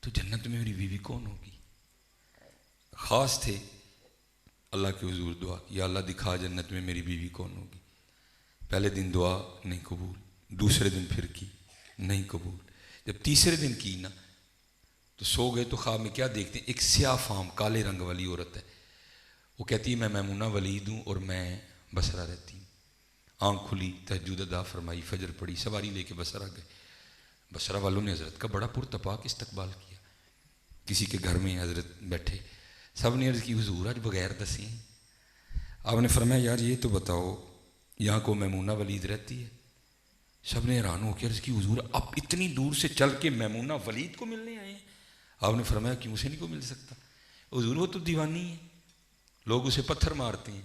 تو جنت میں میری بیوی کون ہوگی؟ خاص تھے، اللہ کے حضور دعا کی یا اللہ دکھا جنت میں میری بیوی کون ہوگی۔ پہلے دن دعا نہیں قبول، دوسرے دن پھر کی نہیں قبول، جب تیسرے دن کی نا تو سو گئے تو خواب میں کیا دیکھتے ہیں، ایک سیاہ فام کالے رنگ والی عورت ہے، وہ کہتی ہے میں میمونہ ولید ہوں اور میں بصرہ رہتی ہوں۔ آنکھ کھلی، تہجد ادا فرمائی، فجر پڑھی، سواری لے کے بصرہ گئے۔ بصرہ والوں نے حضرت کا بڑا پرتپاک استقبال کیا، کسی کے گھر میں حضرت بیٹھے، سب نے عرض کی حضور آج بغیر دسیں، آپ نے فرمایا یار یہ تو بتاؤ یہاں کو میمونہ ولید رہتی ہے؟ سب نے حیران ہو کے عرض کی حضور آپ اتنی دور سے چل کے میمونہ ولید کو ملنے آئے ہیں؟ آپ نے فرمایا کیوں سے نہیں کو مل سکتا حضور، وہ تو دیوانی ہے، لوگ اسے پتھر مارتے ہیں،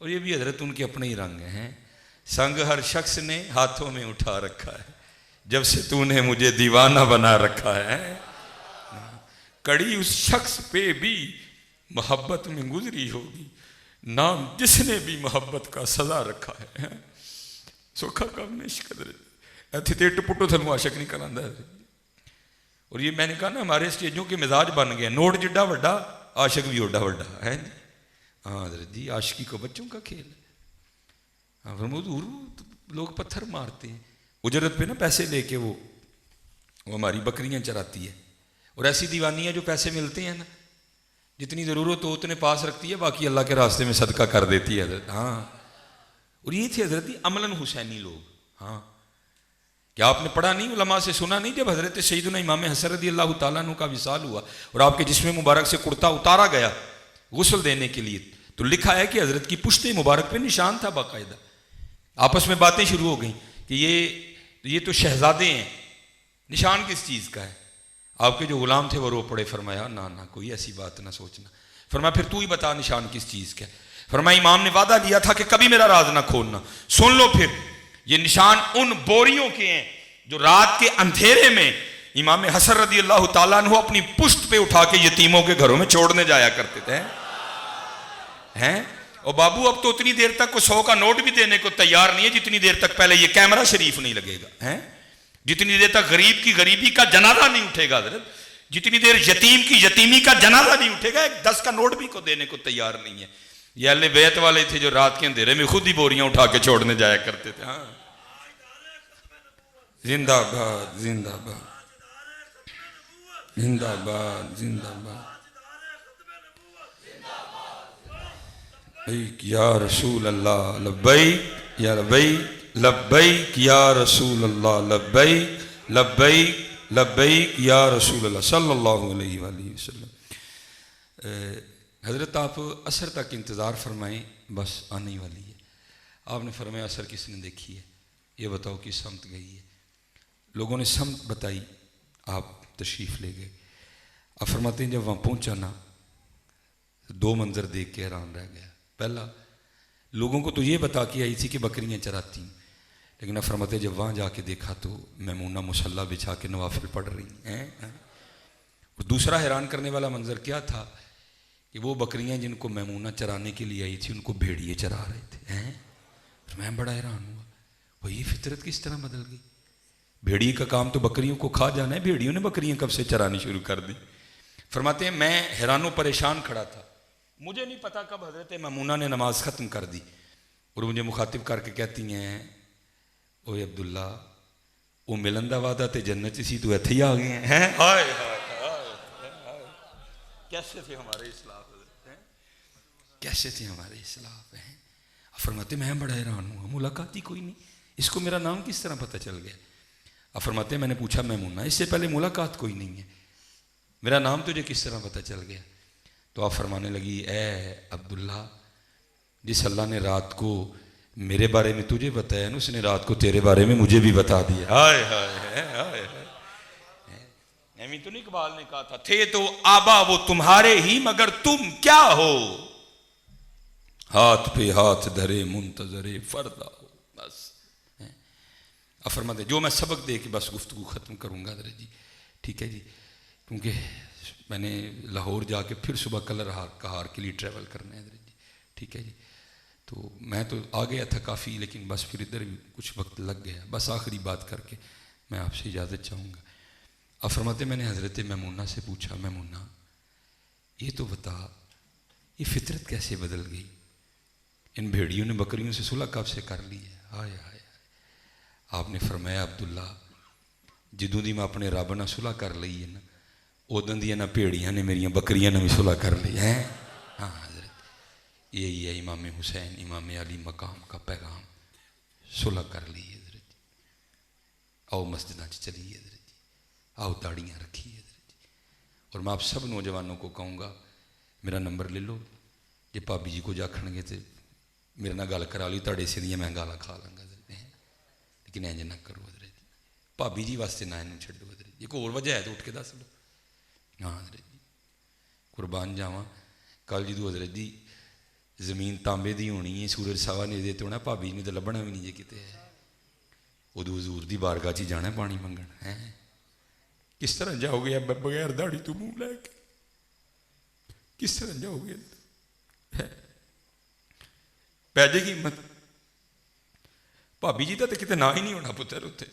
اور یہ بھی حضرت ان کے اپنے ہی رنگ ہیں، سنگ ہر شخص نے ہاتھوں میں اٹھا رکھا ہے، جب سے تو نے مجھے دیوانہ بنا رکھا ہے، کڑی اس شخص پہ بھی محبت میں گزری ہوگی، نام جس نے بھی محبت کا سزا رکھا ہے، سوکھا کام نش قدر ایتھی تے ٹپٹو تھے معاشق نہیں کراندہ ہے۔ اور یہ میں نے کہا نا ہمارے اسٹیجوں کے مزاج بن گئے، نوٹ جڈا وڈا عاشق بھی اوڈا وڈا ہے۔ ہاں حضرت جی عاشقی کو بچوں کا کھیل ہے، حضور لوگ پتھر مارتے ہیں، اجرت پہ نا پیسے لے کے وہ ہماری بکریاں چراتی ہے، اور ایسی دیوانی ہے جو پیسے ملتے ہیں نا جتنی ضرورت ہو اتنے پاس رکھتی ہے، باقی اللہ کے راستے میں صدقہ کر دیتی ہے حضرت۔ ہاں اور یہ تھے حضرت عملاً حسینی لوگ۔ ہاں کیا آپ نے پڑھا نہیں، علماء سے سنا نہیں، جب حضرت سیدنا امام حسن رضی اللہ تعالیٰ عنہ کا وصال ہوا اور آپ کے جسم مبارک سے کرتا اتارا گیا غسل دینے کے لیے، تو لکھا ہے کہ حضرت کی پشت مبارک پہ نشان تھا باقاعدہ۔ آپس میں باتیں شروع ہو گئیں کہ یہ تو شہزادے ہیں، نشان کس چیز کا ہے؟ آپ کے جو غلام تھے وہ رو پڑے، فرمایا نہ کوئی ایسی بات نہ سوچنا، فرمایا پھر تو ہی بتا نشان کس چیز کا ہے؟ فرمایا امام نے وعدہ دیا تھا کہ کبھی میرا راز نہ کھولنا، سن لو پھر یہ نشان ان بوریوں کے ہیں جو رات کے اندھیرے میں امام حسن رضی اللہ تعالیٰ عنہ اپنی پشت پہ اٹھا کے یتیموں کے گھروں میں چھوڑنے جایا کرتے تھے ہیں۔ اور بابو اب تو اتنی دیر تک کو 100 کا نوٹ بھی دینے کو تیار نہیں ہے جتنی دیر تک پہلے یہ کیمرہ شریف نہیں لگے گا، ہیں جتنی دیر تک غریب کی غریبی کا جنازہ نہیں اٹھے گا حضرت، جتنی دیر یتیم کی یتیمی کا جنازہ نہیں اٹھے گا، ایک 10 کا نوٹ بھی کو دینے کو تیار نہیں ہے۔ یہ اہل بیت والے تھے جو رات کے اندھیرے میں خود ہی بوریاں اٹھا کے چھوڑنے جایا کرتے تھے۔ ہاں زندہ باد زندہ باد زندہ باد زندہ باد یا رسول اللہ لبیک یا لبیک لبیک یا رسول اللہ لبیک لبیک لبیک یا رسول اللہ صلی اللہ علیہ وآلہ وسلم۔ حضرت آپ عصر تک انتظار فرمائیں، بس آنے والی ہے۔ آپ نے فرمایا عصر کس نے دیکھی ہے؟ یہ بتاؤ کس سمت گئی ہے؟ لوگوں نے سمت بتائی، آپ تشریف لے گئے۔ آپ فرماتے ہیں جب وہاں پہنچا نا 2 منظر دیکھ کے حیران رہ گیا۔ پہلا لوگوں کو تو یہ بتا کے آئی تھی کہ بکریاں چراتی ہیں، لیکن آپ فرماتے ہیں جب وہاں جا کے دیکھا تو میمونہ مصلی بچھا کے نوافل پڑھ رہی ہیں۔ اور دوسرا حیران کرنے والا منظر کیا تھا کہ وہ بکریاں جن کو میمونہ چرانے کے لیے آئی تھی ان کو بھیڑیے چرا رہے تھے۔ میں بڑا حیران ہوا، وہ یہ فطرت کس طرح بدل گئی؟ بھیڑیے کا کام تو بکریوں کو کھا جانا ہے، بھیڑیوں نے بکریاں کب سے چرانی شروع کر دی؟ فرماتے ہیں میں حیران و پریشان کھڑا تھا، مجھے نہیں پتا کب حضرت میمونہ نے نماز ختم کر دی اور مجھے مخاطب کر کے کہتی ہیں اوے عبداللہ وہ ملن دا وعدہ تے جنت سی تو ایتھے ہی آ گئے ہیں۔ ہائے کیسے تھے ہمارے اسلاف، کیسے تھے ہمارے اسلاف ہیں؟ فرماتے میں بڑا حیران ہوا، ملاقات ہی کوئی نہیں، اس کو میرا نام کس طرح پتہ چل گیا؟ آپ فرماتے میں نے پوچھا میمونہ اس سے پہلے ملاقات کوئی نہیں ہے، میرا نام تجھے کس طرح پتہ چل گیا؟ تو آپ فرمانے لگی اے عبداللہ، جس اللہ نے رات کو میرے بارے میں تجھے بتایا نا، اس نے رات کو تیرے بارے میں مجھے بھی بتا دیا۔ ہائے ہائے ہائے ہائے، ایمی تو نہیں اقبال نے کہا تھا تھے تو آبا وہ تمہارے ہی مگر تم کیا ہو، ہاتھ پہ ہاتھ دھرے منتظر فردا ہو۔ بس فرماتے جو میں سبق دے کے بس گفتگو ختم کروں گا حضرت جی، ٹھیک ہے جی، کیونکہ میں نے لاہور جا کے پھر صبح کلر کہار کے لیے ٹریول کرنا ہے حضرت جی، ٹھیک ہے جی۔ تو میں تو آ گیا تھا کافی، لیکن بس پھر ادھر بھی کچھ وقت لگ گیا۔ بس آخری بات کر کے میں آپ سے اجازت چاہوں گا۔ آپ فرماتے میں نے حضرت میمونہ سے پوچھا میمونہ یہ تو بتا یہ فطرت کیسے بدل گئی؟ ان بھیڑیوں نے بکریوں سے صلح کب سے کر لی ہے؟ ہائے ہائے۔ آپ نے فرمایا عبداللہ جدوں دی میں اپنے رب نہ صلح کر لی ہے نا، ادن دیا نہ بھیڑیاں نے میریاں بکریاں نے بھی صلح کر لی ہے۔ ہاں حضرت یہی ہے امام حسین امام علی مقام کا پیغام، صلح کر لی حضرت جی، آؤ مسجداں چلیے حضرت جی، آؤ داڑیاں رکھیے حضرت جی۔ اور میں آپ سب نوجوانوں کو کہوں گا میرا نمبر لے لو، جی بھابی جی کو جاکھن گے تو میرے نہ گل کرا لی، تڑے سے میں گالاں کھا لوں گا، لیکن انج نہ کرو حضرت جی، بھابی جی واسطے نہ انہوں چھڈو حضرت جی، کوئی اور وجہ ہے تو اٹھ کے دس لو۔ ہاں حضرت جی قربان جاواں، کل جدو حضرت جی زمین تانبے دی ہونی ہے، سورج سوا نیزے تے ہونا، بھابی نے تو لبھنا بھی نہیں جی کتے ہے، ادو حضور دی بارگاہ چ جانا پانی منگن ہے، کس طرح جاؤ گے بغیر داڑھی تو منہ لے کے، کس طرح جاؤ گے؟ پی جائے گی ہمت؟ بھابی جی کا تو کتے نہ ہی نہیں ہونا پتر اتنے،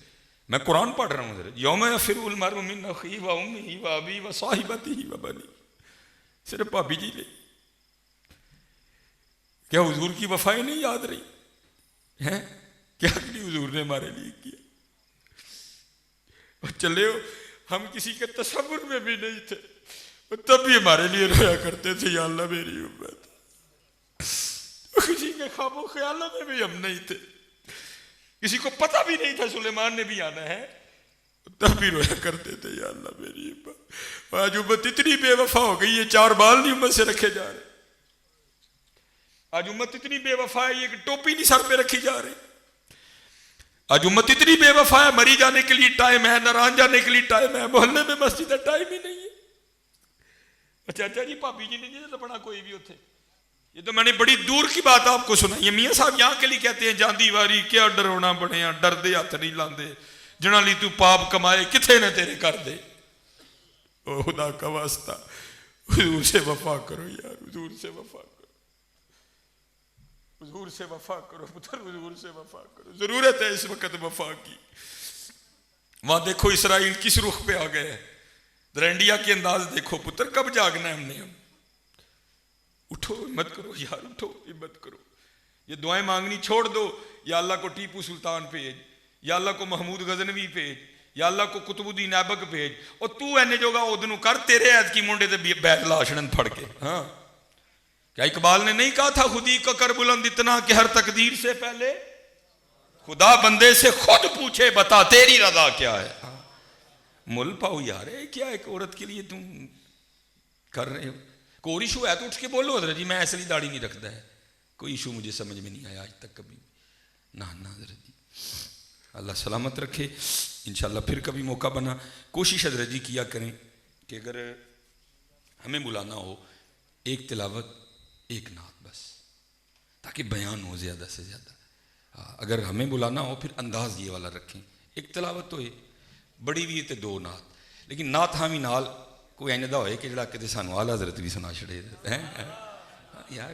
میں قرآن پڑھ رہا ہوں حضرت، یوم یفر المرء من اخیہ و امہ و ابیہ و صاحبتہ و بنیہ، صرف بھابی جی لے۔ کیا حضور کی وفائیں نہیں یاد رہی ہیں؟ کیا حضور نے ہمارے لیے کیا؟ اور چلے ہو ہم کسی کے تصور میں بھی نہیں تھے، تب بھی ہمارے لیے رویا کرتے تھے یا اللہ میری امت، کسی کے خواب و خیالوں میں بھی ہم نہیں تھے، کسی کو پتہ بھی نہیں تھا سلیمان نے بھی آنا ہے، تب بھی رویا کرتے تھے یا اللہ میری امت۔ آج امت اتنی بے وفا ہو گئی ہے، 4 بال نہیں امت سے رکھے جا رہے، آج امت اتنی بے وفا ہے یہ کہ ٹوپی نہیں سر پہ رکھی جا رہی، آج امت اتنی بے وفا ہے مری جانے کے لیے ٹائم ہے، نران جانے کے لیے ٹائم ہے، محلے میں مسجد ہے ٹائم ہی نہیں ہے۔ اچھا جی بھابی جی نے نہیں لبنا کوئی بھی اتنے، یہ تو میں نے بڑی دور کی بات آپ کو سنائی ہے۔ میاں صاحب یہاں کے لیے کہتے ہیں جاندی واری کیا ڈرونا بنیا، ڈر دے ہاتھ نہیں لاندے، جنا لی تو پاپ کمائے کتھے نے تیرے کر دے، او خدا کا واسطہ حضور سے وفا کرو یار، حضور سے وفا کرو، حضور سے وفا کرو پتر، حضور سے وفا کرو، ضرورت ہے اس وقت وفا کی۔ وہاں دیکھو اسرائیل کس رخ پہ آ گئے ہیں، درنڈیا کے انداز دیکھو پتر، کب جاگنا ہے ہم نے؟ اٹھو ہمت کرو یار، اٹھو ہمت کرو، یہ دعائیں مانگنی چھوڑ دو، یا اللہ کو ٹیپو سلطان بھیج، یا اللہ کو محمود غزنوی بھیج، یا اللہ کو قطب الدین ایبک بھیج، اور تو اینے جوگا ادنو کر، تیرے عید کی منڈے تے بیت لاشنن پھڑ کے۔ ہاں کیا اقبال نے نہیں کہا تھا خودی کا کر بلند اتنا کہ ہر تقدیر سے پہلے خدا بندے سے خود پوچھے بتا تیری رضا کیا ہے؟ مل پاؤ یار، کیا ایک عورت کے لیے تم کر رہے ہو؟ کوئی ایشو ہے تو اٹھ کے بولو حضرت جی، میں ایسے لیے داڑھی نہیں رکھتا ہے، کوئی ایشو مجھے سمجھ میں نہیں آیا آج تک کبھی، نہ حضرت جی اللہ سلامت رکھے، انشاءاللہ پھر کبھی موقع بنا کوشش حضرت جی کیا کریں کہ اگر ہمیں بلانا ہو ایک تلاوت ایک نعت بس، تاکہ بیان ہو زیادہ سے زیادہ۔ اگر ہمیں بلانا ہو پھر انداز یہ والا رکھیں، ایک تلاوت تو بڑی بھی تے 2 نعت، لیکن نعت ہاں بھی نال کوئی اینجدہ ہوئے کہ جڑا کہتے سانو آل حضرت بھی سنا چھڑے یار،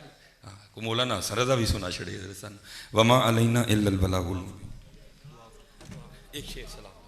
کو مولانا حسن رضا بھی سنا چھڑے حضرت سانو، وما علینا الا البلاغ المبین۔ ایک شعر سلام